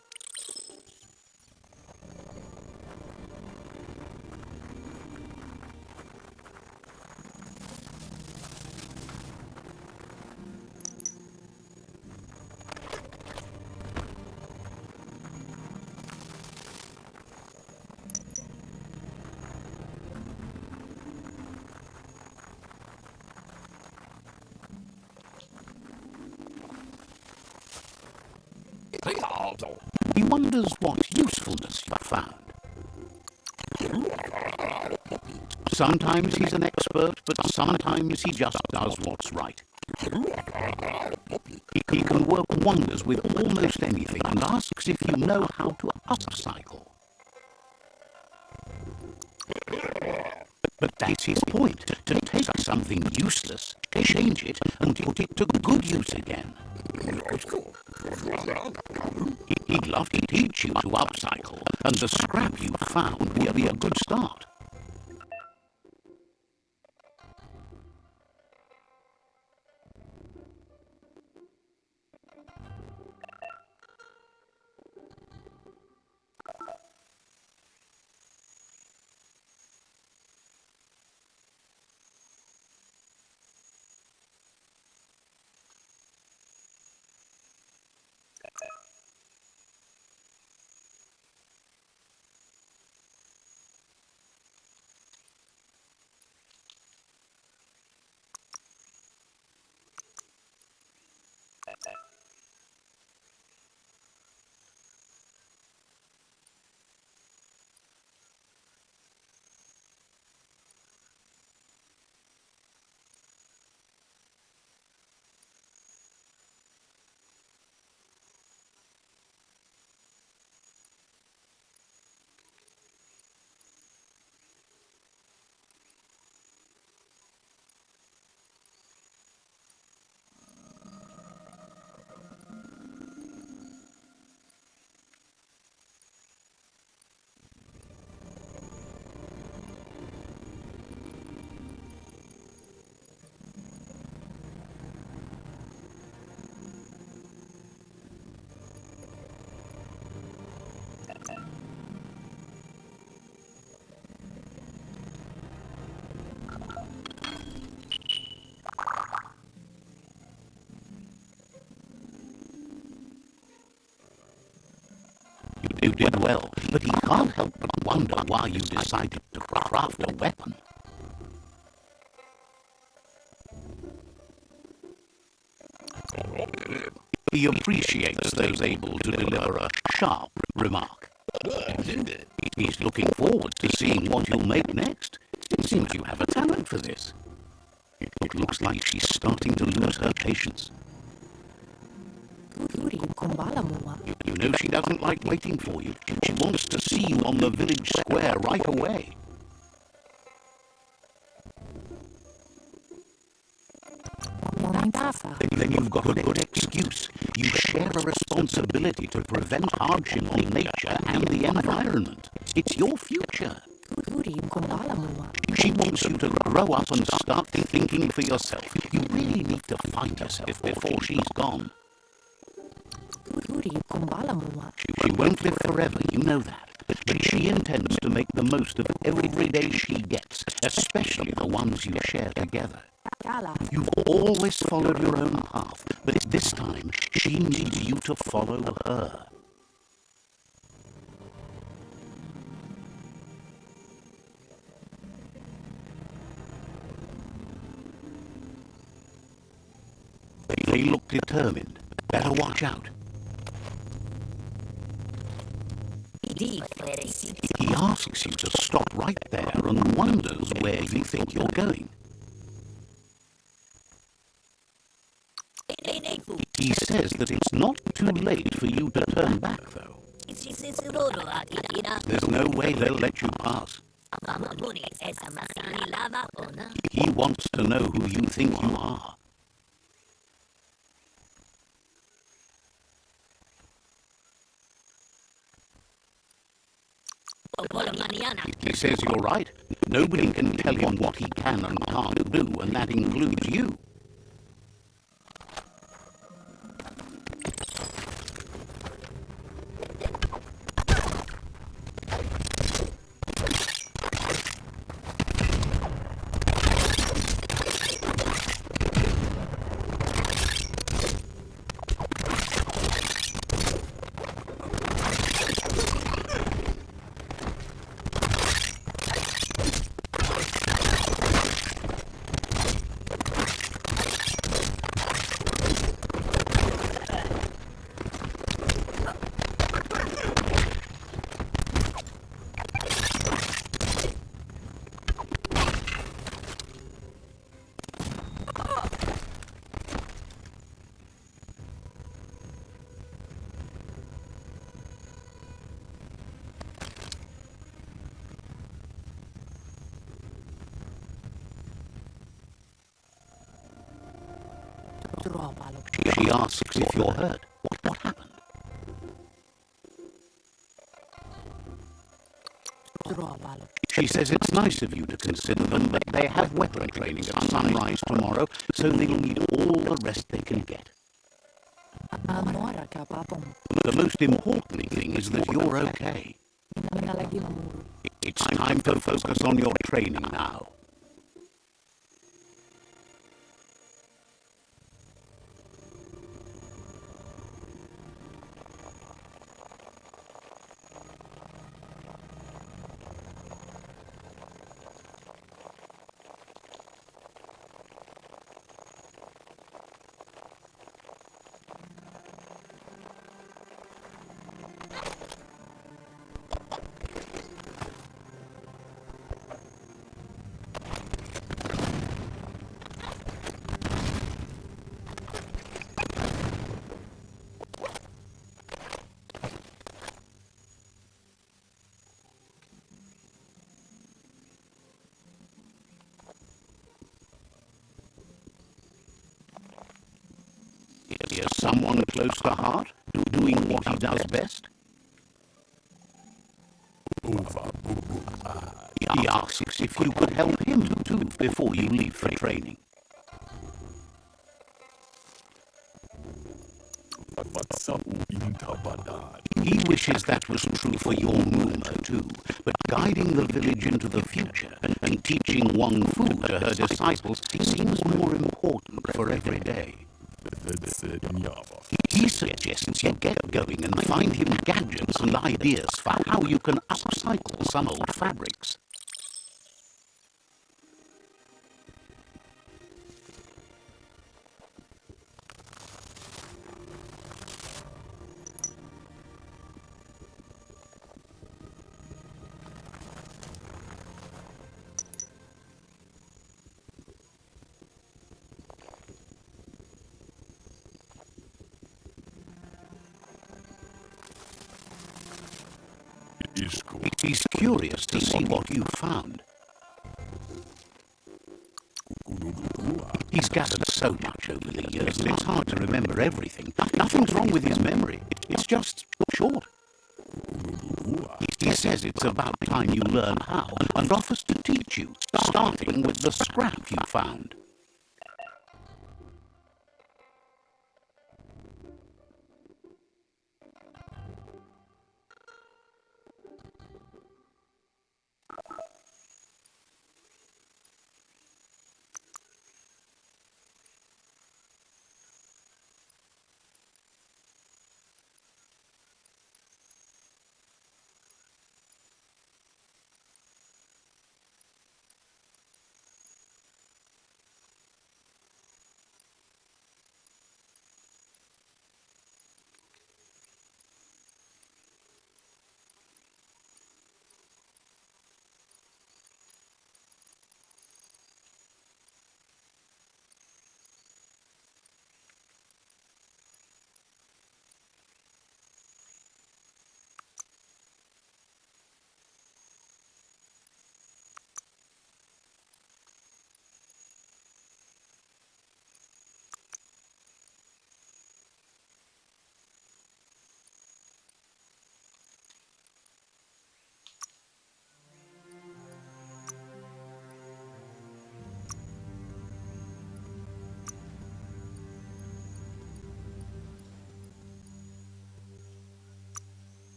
He wonders what usefulness you found. Sometimes he's an expert, but sometimes he just does what's right. He can work wonders with almost anything and asks if you know how to upcycle. But that's his point, to take something useless, change it, and put it to good use again. He'd love to teach you to upcycle, and the scrap you found will be a good start. You did well, but he can't help but wonder why you decided to craft a weapon. He appreciates those able to deliver a sharp remark. He's looking forward to seeing what you'll make next. It seems you have a talent for this. It looks like she's starting to lose her patience. You know she doesn't like waiting for you. She wants to see you on the village square right away. Then you've got a good excuse. You share a responsibility to prevent hardship on nature and the environment. It's your future. She wants you to grow up and start thinking for yourself. You really need to find yourself before she's gone. She won't live forever, you know that. But she intends to make the most of every day she gets, especially the ones you share together. You've always followed your own path, but this time she needs you to follow her. They look determined. Better watch out. He asks you to stop right there and wonders where you think you're going. He says that it's not too late for you to turn back, though. There's no way they'll let you pass. He wants to know who you think you are. He says you're right. Nobody can tell him what he can and can't do, and that includes you. She asks if you're hurt. What happened? She says it's nice of you to consider them, but they have weapon training at sunrise tomorrow, so they'll need all the rest they can get. The most important thing is that you're okay. It's time to focus on your training now. Is someone close to heart, doing what he does best? He asks if you could help him too before you leave for training. He wishes that was true for your Muma too, but guiding the village into the future and teaching Wang Fu to her disciples seems more important for every day. He suggests you get going and find him gadgets and ideas for how you can upcycle some old fabrics. He's curious to see what you found. He's gathered so much over the years that it's hard to remember everything. Nothing's wrong with his memory. It's just short. He says it's about time you learn how and offers to teach you, starting with the scrap you found.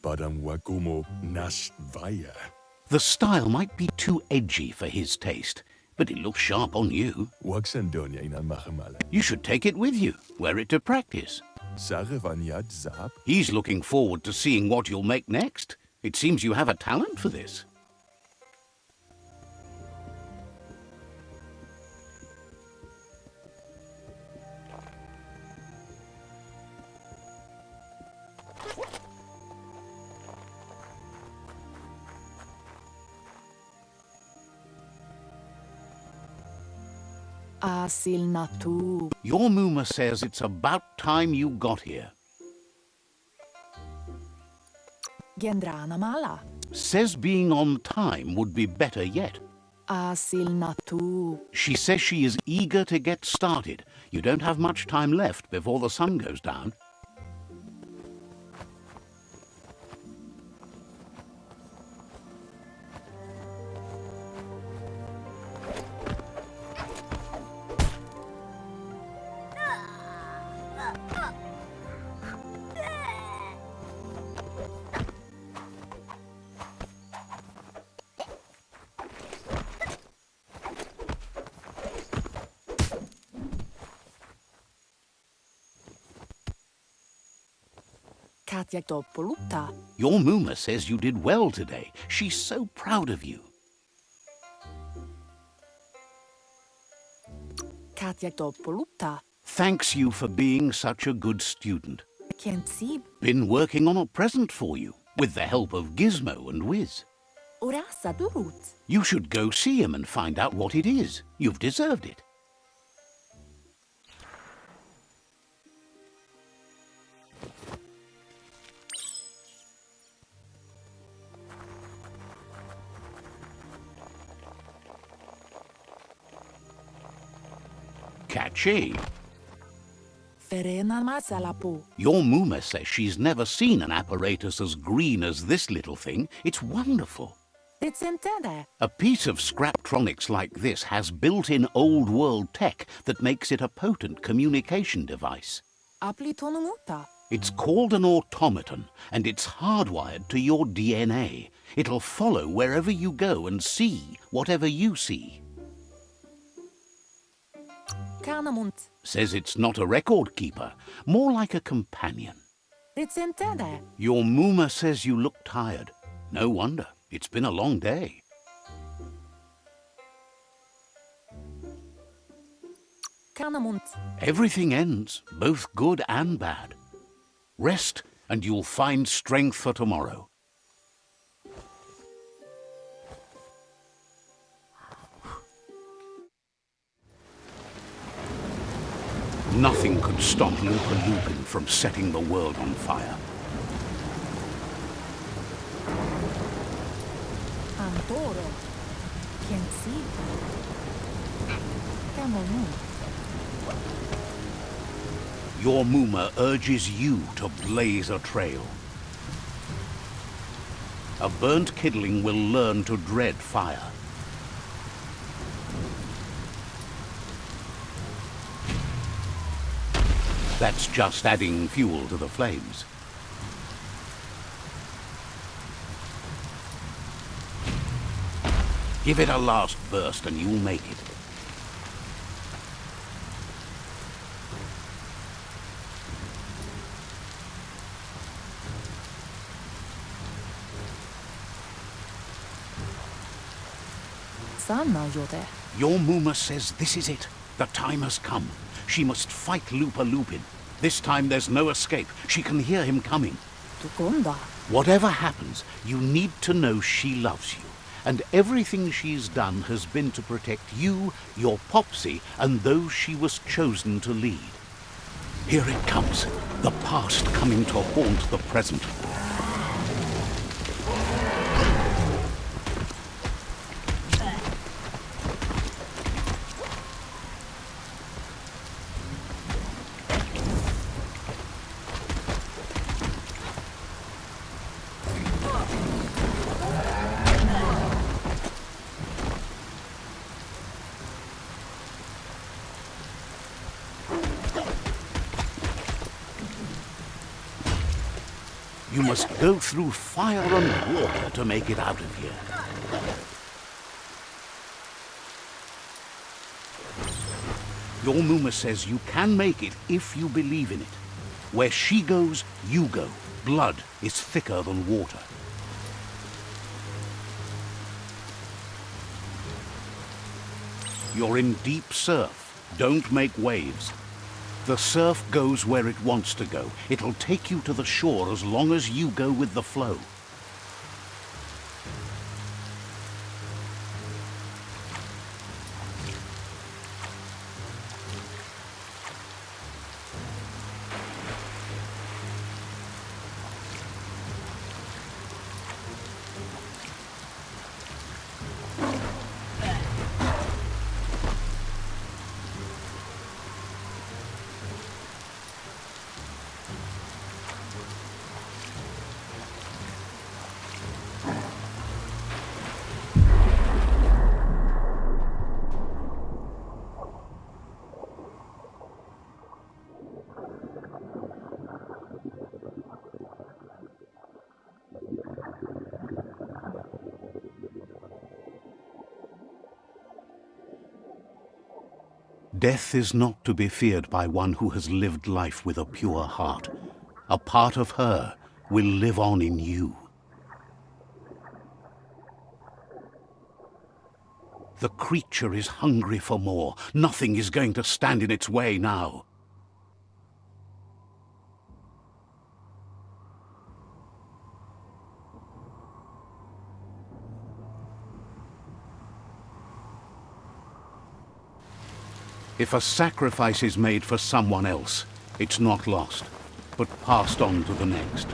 Parang wakumo nas vaya. The style might be too edgy for his taste, but it looks sharp on you. Wag sandonya inan makamala. You should take it with you, wear it to practice. Sarevanyad zap. He's looking forward to seeing what you'll make next. It seems you have a talent for this. Asil natu. Your Muma says it's about time you got here. Gendrana mala. Says being on time would be better yet. Asil natu. She says she is eager to get started. You don't have much time left before the sun goes down. Katjak doppolutta. Your Muma says you did well today. She's so proud of you. Katjak doppolutta. Thanks you for being such a good student. Can't see. Been working on a present for you, with the help of Gizmo and Wiz. Orasa durut. You should go see him and find out what it is. You've deserved it. Catchy. Ferena masalapu. Your Muma says she's never seen an apparatus as green as this little thing. It's wonderful. It's intended. A piece of Scraptronics like this has built-in old-world tech that makes it a potent communication device. Aplitonumuta. It's called an automaton, and it's hardwired to your DNA. It'll follow wherever you go and see whatever you see. Kanamunt. Says it's not a record keeper, more like a companion. It's intended. Your Muma says you look tired. No wonder. It's been a long day. Kanamunt. Everything ends, both good and bad. Rest, and you'll find strength for tomorrow. Nothing could stop Lupa Lupin from setting the world on fire. Toro. Kensita. Kamonut. Your Muma urges you to blaze a trail. A burnt kidling will learn to dread fire. That's just adding fuel to the flames. Give it a last burst and you'll make it. Sanna Yode. Your Muma says this is it. The time has come. She must fight Lupa Lupin. This time there's no escape. She can hear him coming. Tukonda. Whatever happens, you need to know she loves you. And everything she's done has been to protect you, your Popsy, and those she was chosen to lead. Here it comes. The past coming to haunt the present. You must go through fire and water to make it out of here. Your Muma says you can make it if you believe in it. Where she goes, you go. Blood is thicker than water. You're in deep surf. Don't make waves. The surf goes where it wants to go. It'll take you to the shore as long as you go with the flow. Death is not to be feared by one who has lived life with a pure heart. A part of her will live on in you. The creature is hungry for more. Nothing is going to stand in its way now. If a sacrifice is made for someone else, it's not lost, but passed on to the next.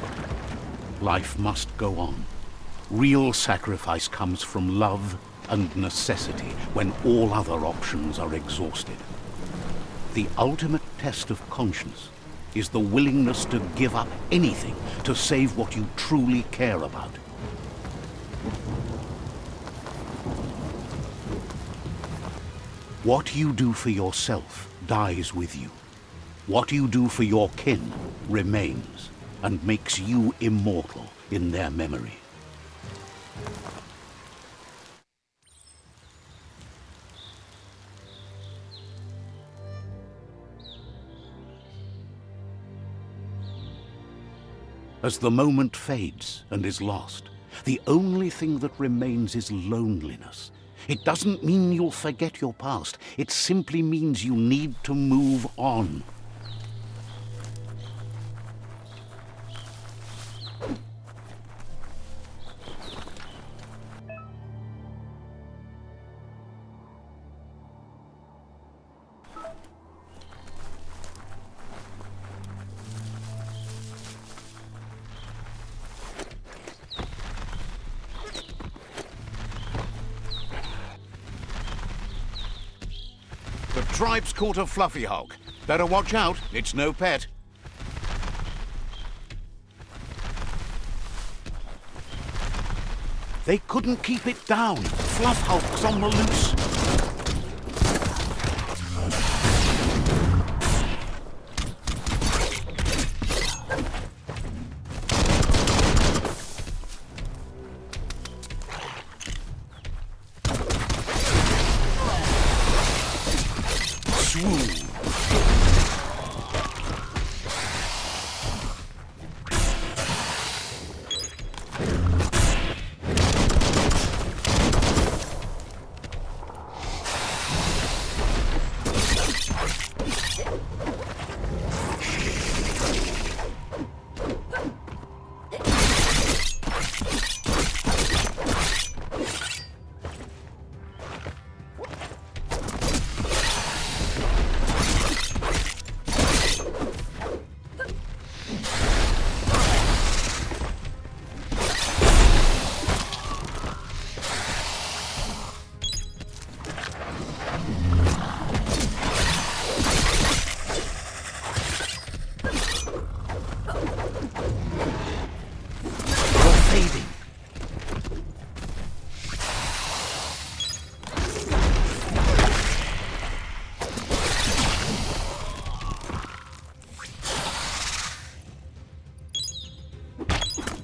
Life must go on. Real sacrifice comes from love and necessity when all other options are exhausted. The ultimate test of conscience is the willingness to give up anything to save what you truly care about. What you do for yourself dies with you. What you do for your kin remains and makes you immortal in their memory. As the moment fades and is lost, the only thing that remains is loneliness. It doesn't mean you'll forget your past. It simply means you need to move on. tribe's caught a fluffy hog. Better watch out, it's no pet. They couldn't keep it down. Fluff hulk's on the loose.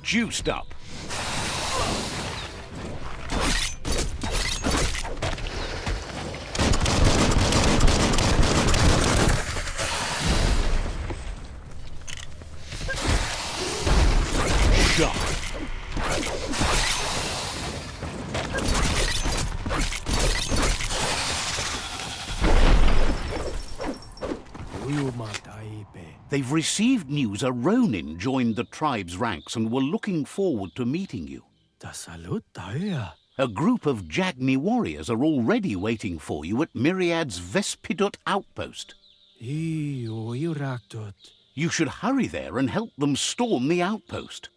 Juiced up. Shot. They've received news a Ronin joined the tribe's ranks and were looking forward to meeting you. A group of Jagni warriors are already waiting for you at Myriad's Vespidut outpost. You should hurry there and help them storm the outpost.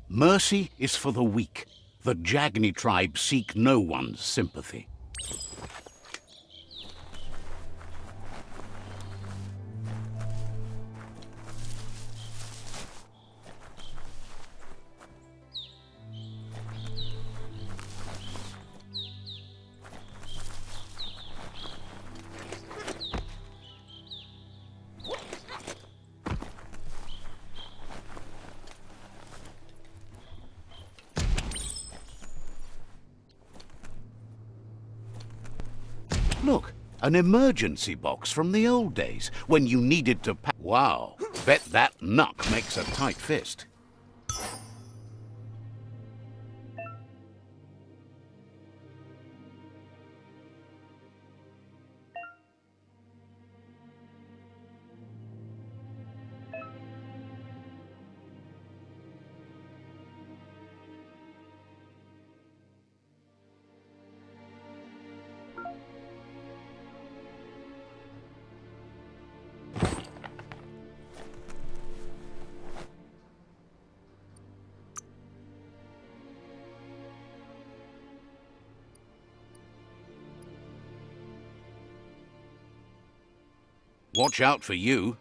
Mercy is for the weak. The Jagni tribe seek no one's sympathy. Look, an emergency box from the old days, when you needed to pack. Wow, bet that knuck makes a tight fist. Watch out for you.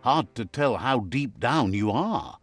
Hard to tell how deep down you are.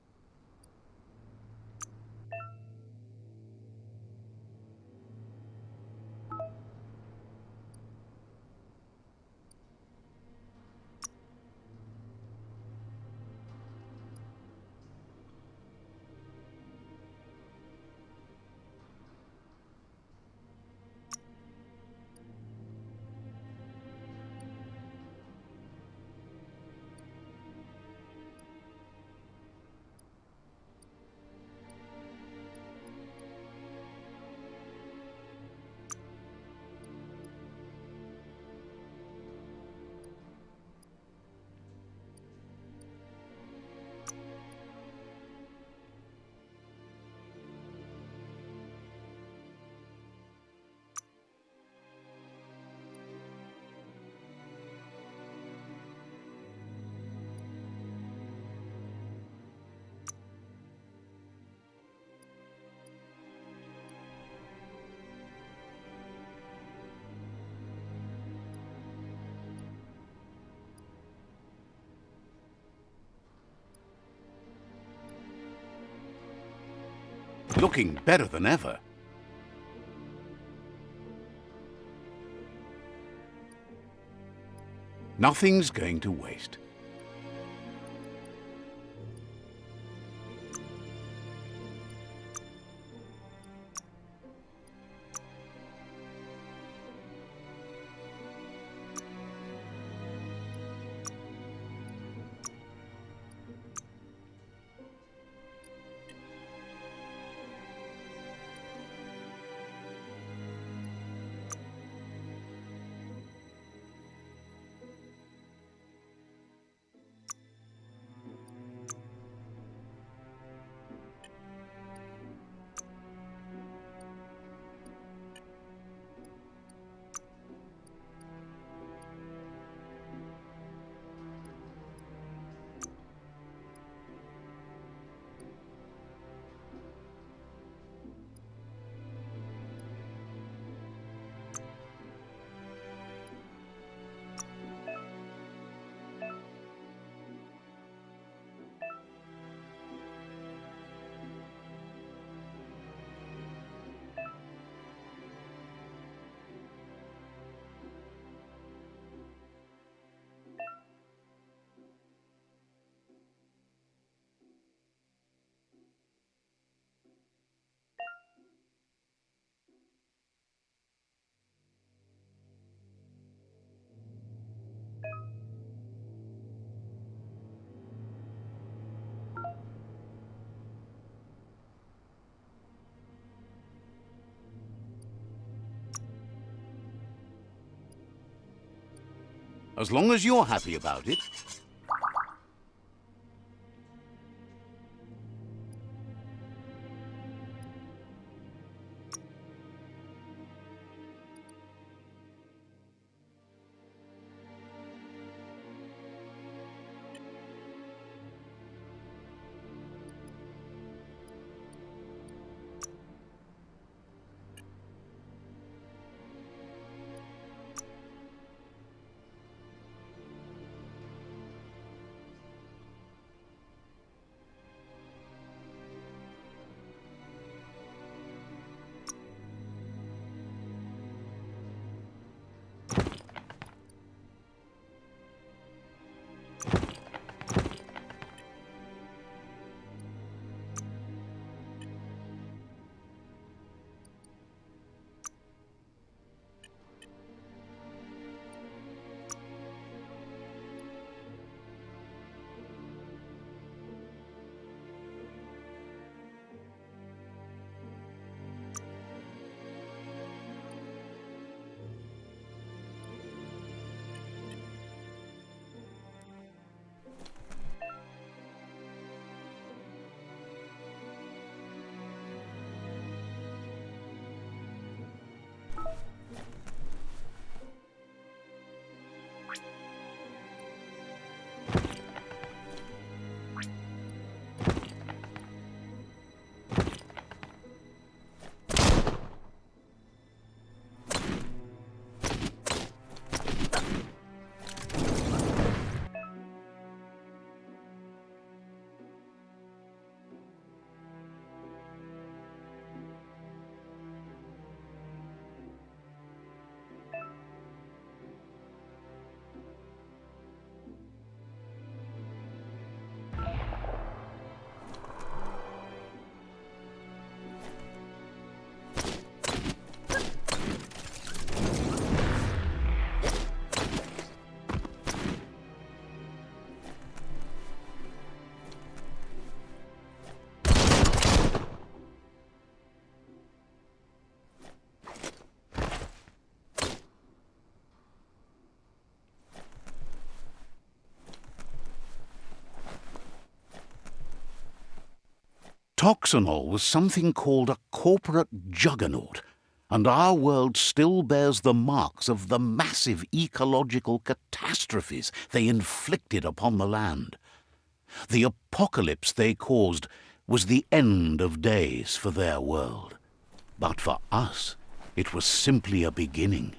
Looking better than ever. Nothing's going to waste. As long as you're happy about it. Toxanol was something called a corporate juggernaut, and our world still bears the marks of the massive ecological catastrophes they inflicted upon the land. The apocalypse they caused was the end of days for their world. But for us, it was simply a beginning.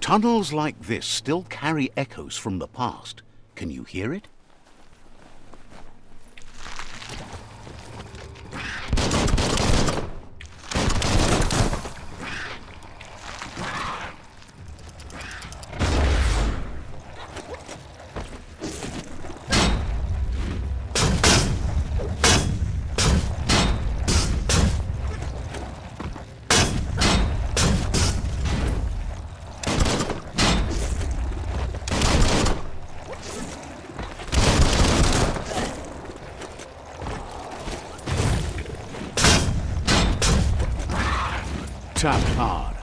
Tunnels like this still carry echoes from the past. Can you hear it? tapped hard.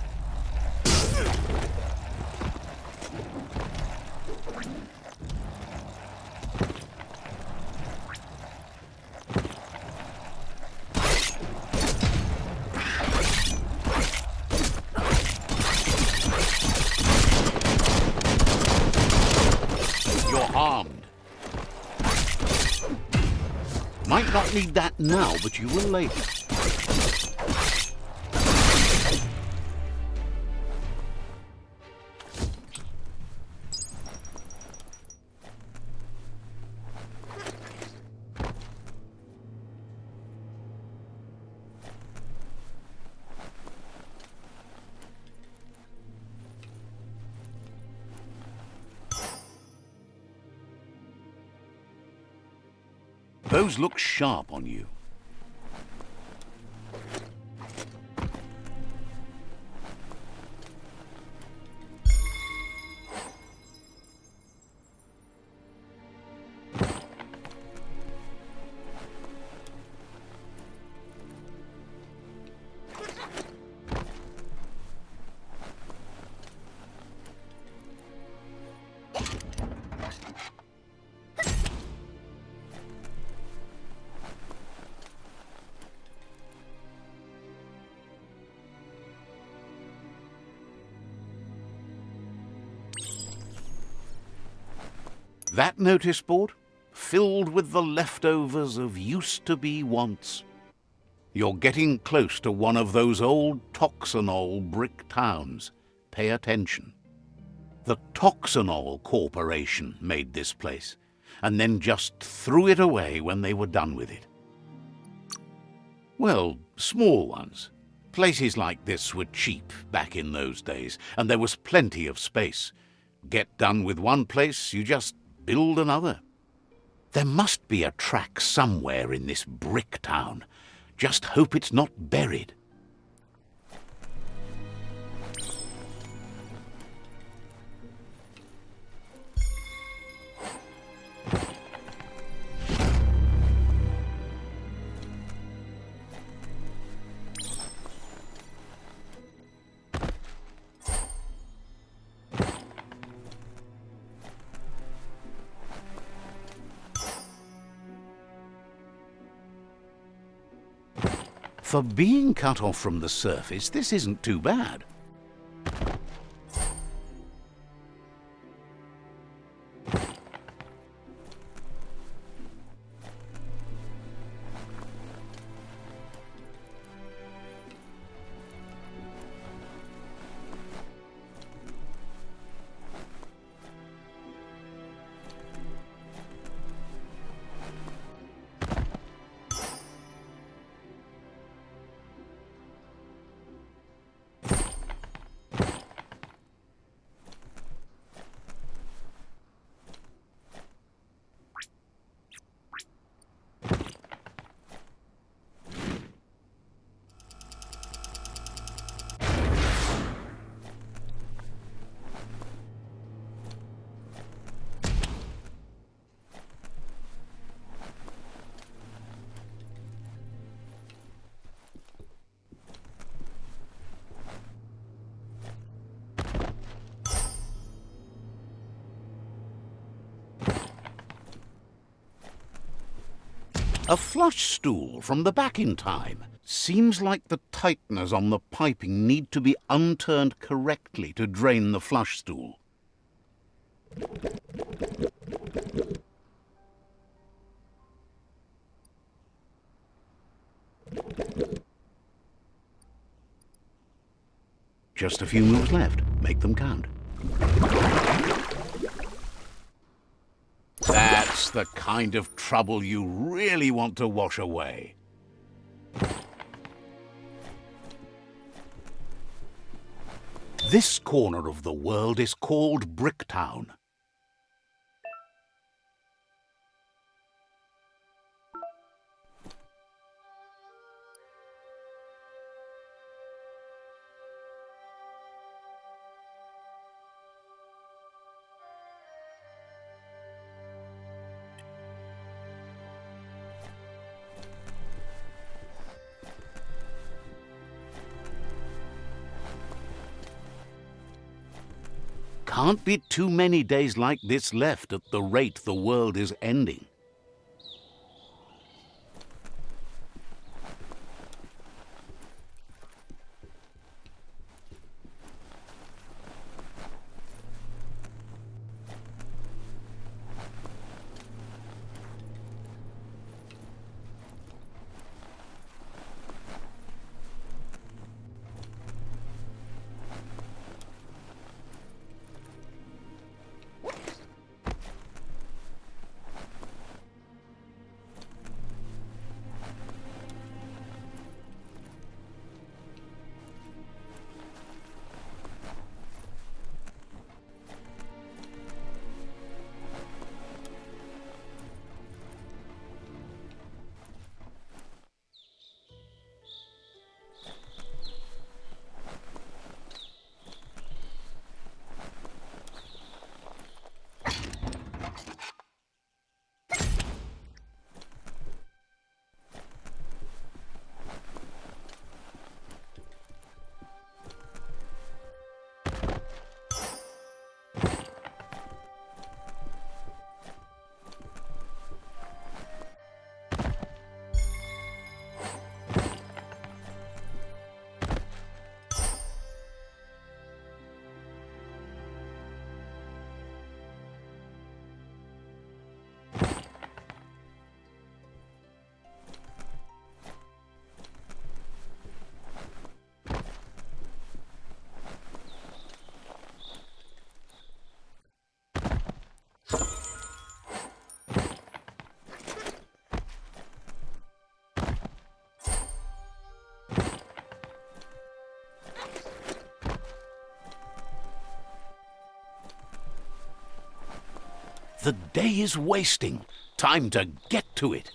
You're armed. Might not need that now, but you will later. Those look sharp on you. That notice board, filled with the leftovers of used-to-be wants. You're getting close to one of those old Toxanol brick towns. Pay attention. The Toxanol Corporation made this place, and then just threw it away when they were done with it. Well, small ones. Places like this were cheap back in those days, and there was plenty of space. Get done with one place, you just build another. There must be a track somewhere in this brick town. Just hope it's not buried. For being cut off from the surface, this isn't too bad. A flush stool from the back in time. Seems like the tighteners on the piping need to be unturned correctly to drain the flush stool. Just a few moves left. Make them count. That's the kind of trouble you really want to wash away. This corner of the world is called Bricktown. can't be too many days like this left at the rate the world is ending. The day is wasting. Time to get to it.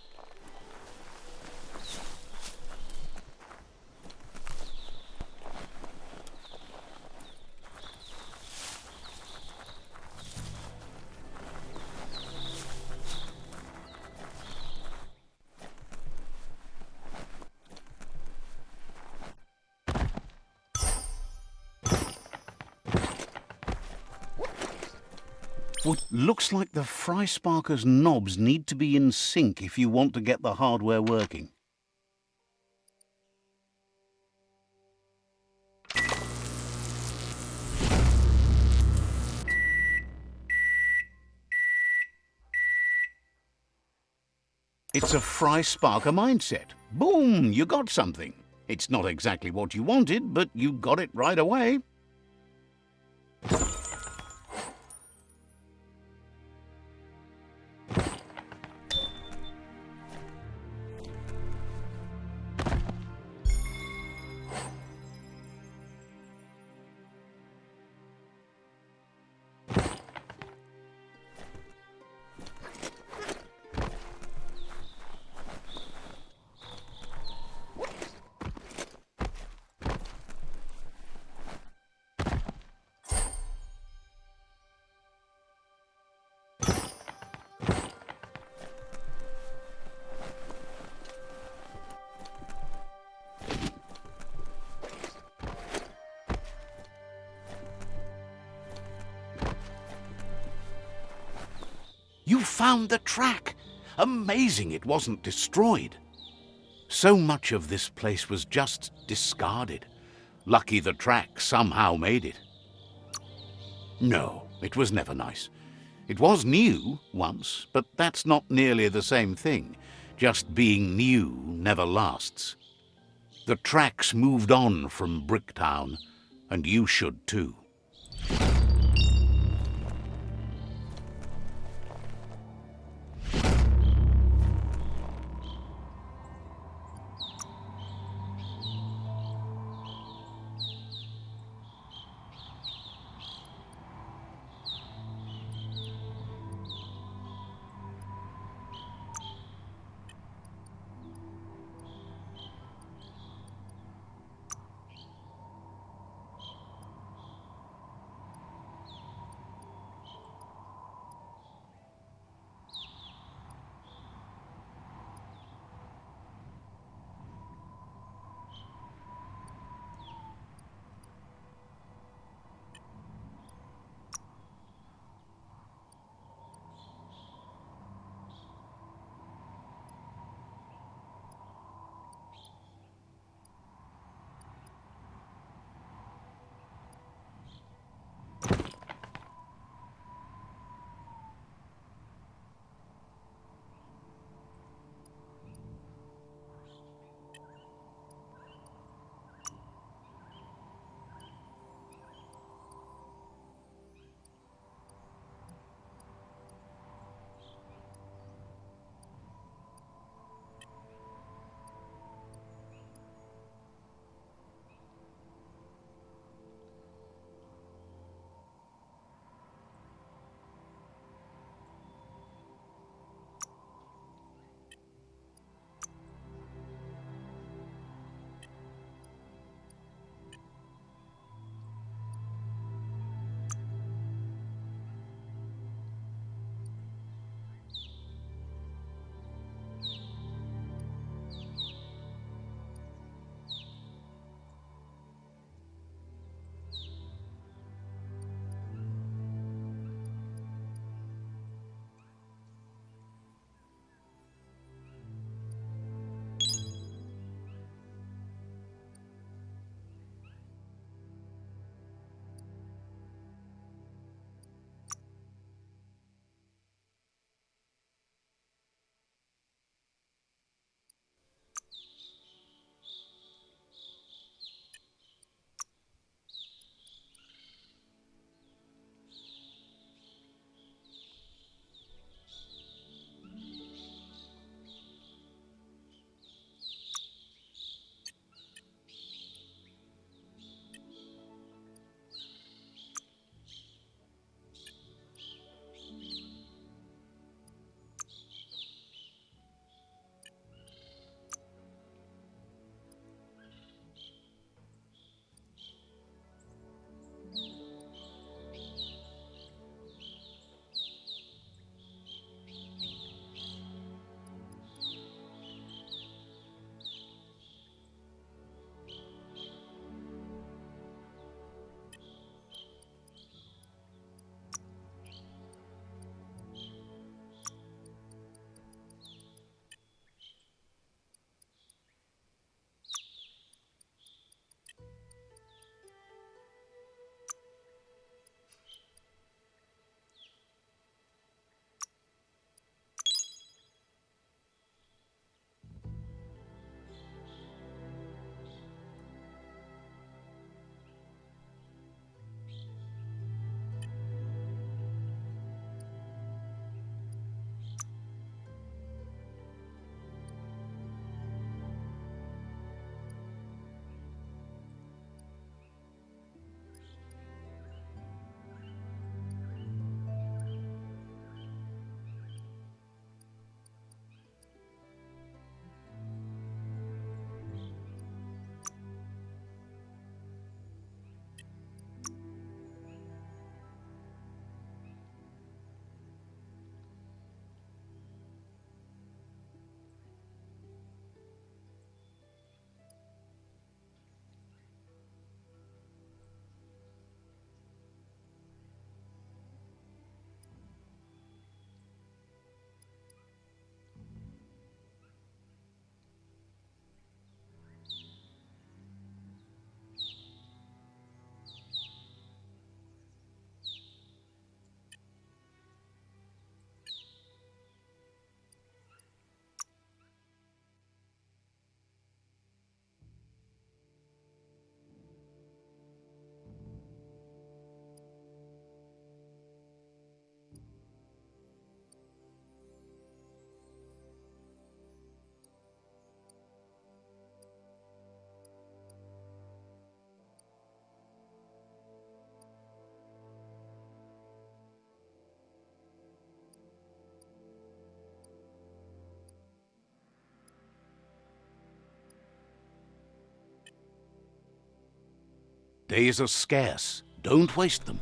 What looks like the fry sparker's knobs need to be in sync if you want to get the hardware working. It's a fry sparker mindset. Boom, you got something. It's not exactly what you wanted, but you got it right away. You found the track! Amazing it wasn't destroyed. So much of this place was just discarded. Lucky the track somehow made it. No, it was never nice. It was new once, but that's not nearly the same thing. Just being new never lasts. The tracks moved on from Bricktown, and you should too. Days are scarce. Don't waste them.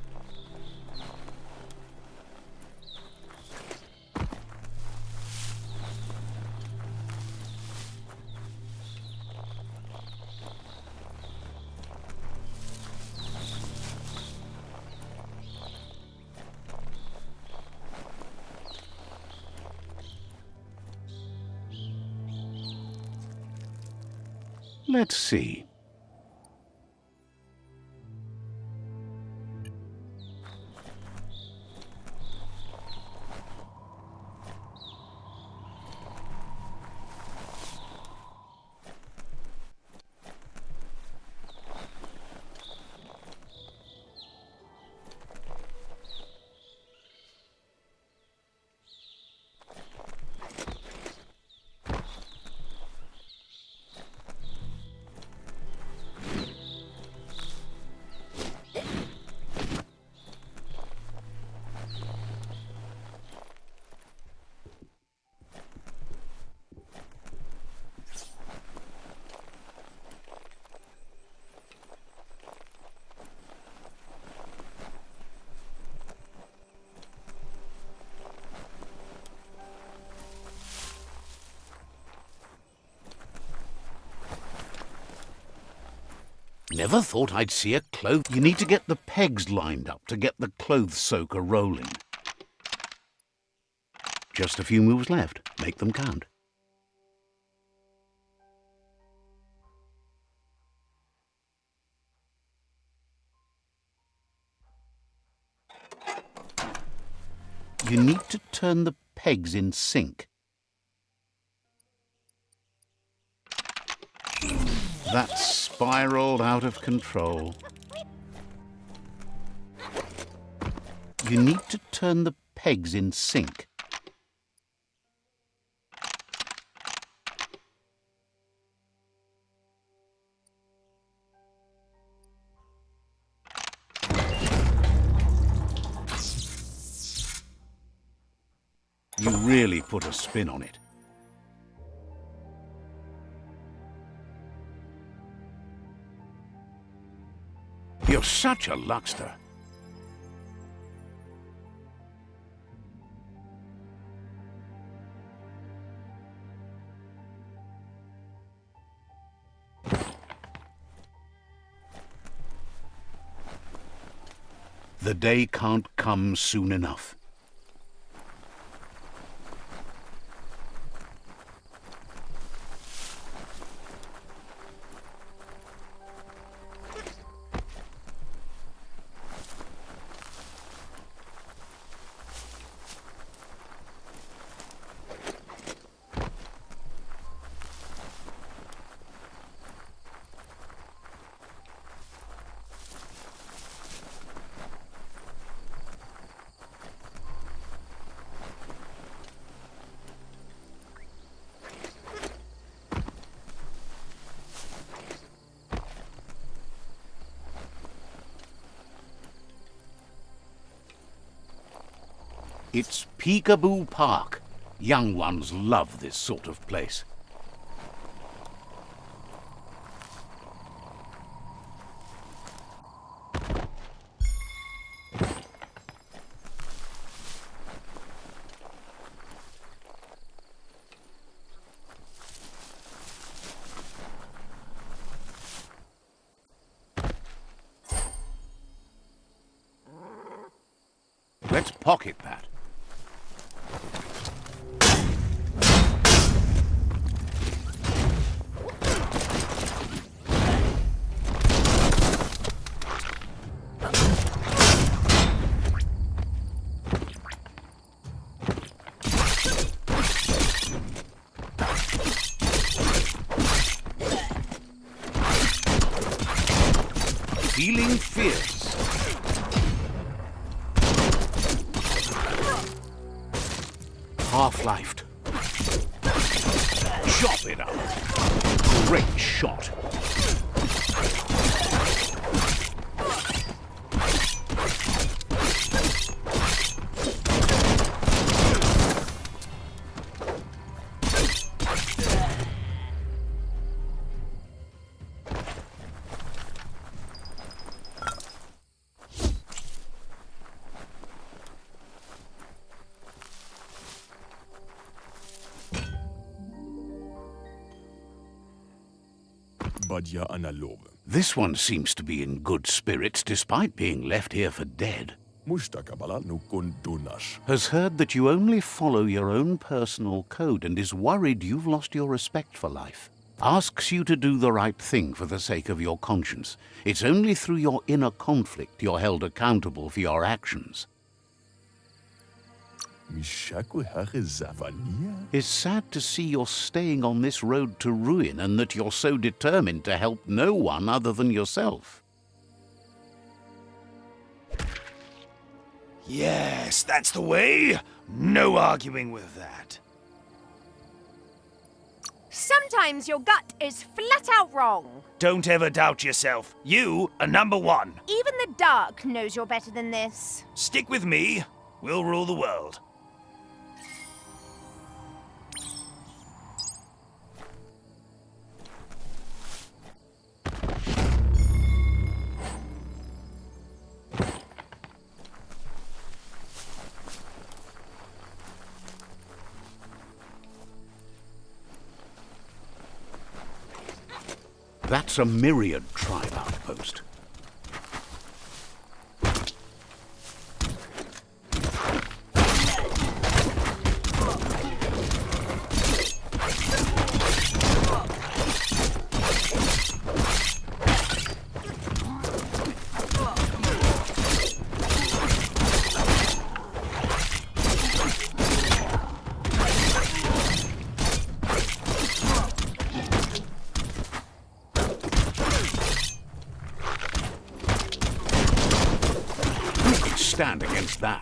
Let's see. Never thought I'd see a clothes... You need to get the pegs lined up to get the clothes soaker rolling. Just a few moves left. Make them count. You need to turn the pegs in sync. That's spiraled out of control. You need to turn the pegs in sync. You really put a spin on it. You're such a luckster. The day can't come soon enough. It's Peekaboo Park. Young ones love this sort of place. Let's pocket that. Feeling fierce. Half-lifed. Chop it up. Great shot. Vadja Analove. This one seems to be in good spirits despite being left here for dead. Mustakabala nukun dunash. Has heard that you only follow your own personal code and is worried you've lost your respect for life. Asks you to do the right thing for the sake of your conscience. It's only through your inner conflict you're held accountable for your actions. Mishaku hare Zavania? It's sad to see you're staying on this road to ruin and that you're so determined to help no one other than yourself. Yes, that's the way. No arguing with that. Sometimes your gut is flat out wrong. Don't ever doubt yourself. You are number one. Even the dark knows you're better than this. Stick with me. We'll rule the world. That's a Myriad tribe outpost. Stand against that.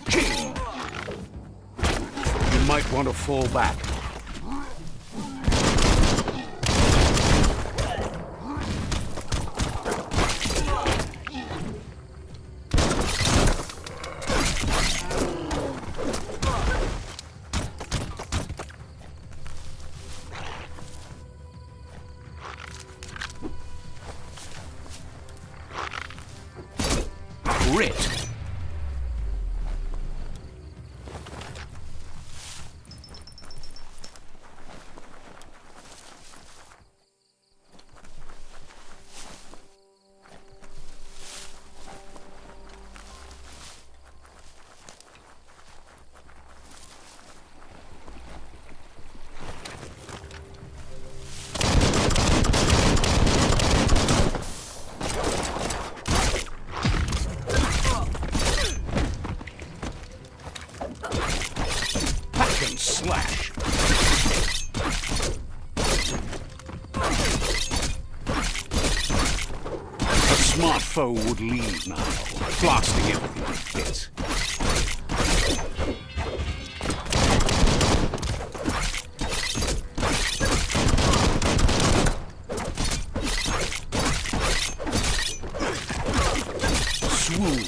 King! You might want to fall back. Grit. Slash. A smart foe would leave now, blasting everything to bits. Swoon.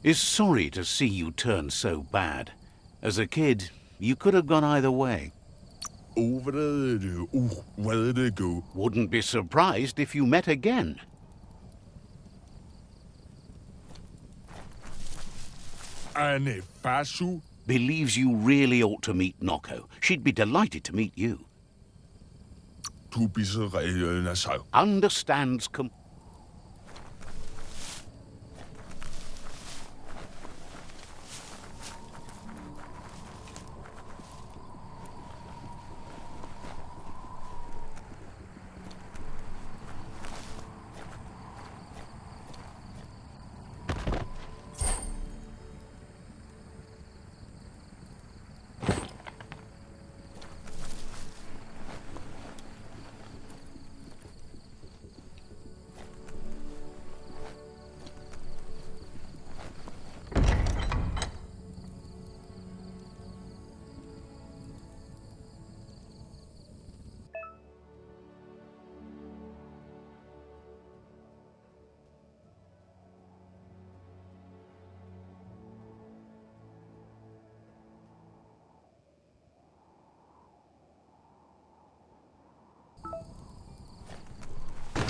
Is sorry to see you turn so bad. As a kid, you could have gone either way. Wouldn't be surprised if you met again. Believes you really ought to meet Noko. She'd be delighted to meet you. Understands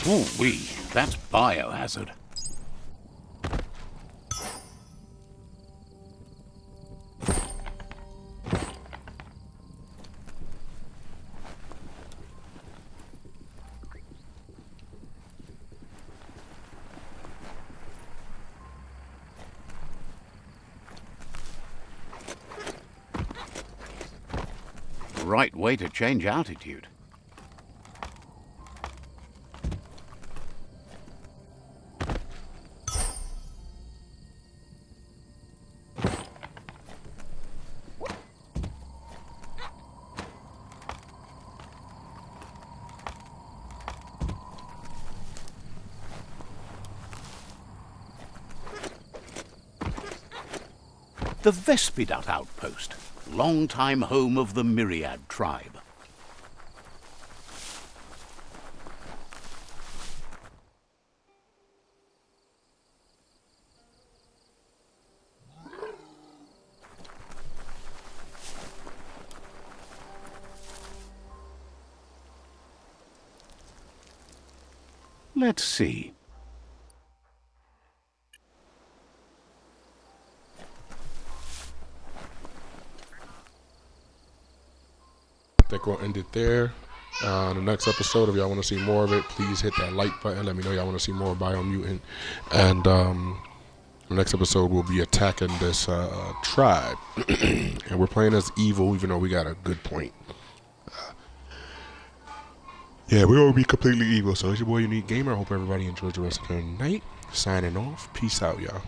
Ooh-wee, that's biohazard. Right way to change altitude. The Vespidat outpost, long-time home of the Myriad tribe. Let's see. I think we'll end it there. The next episode, if y'all want to see more of it, please hit that like button. Let me know y'all want to see more of Biomutant. And the next episode, we'll be attacking this tribe. And we're playing as evil, even though we got a good point. Yeah, we're going to be completely evil. So it's your boy, Unique Gamer. I hope everybody enjoys the rest of their night. Signing off. Peace out, y'all.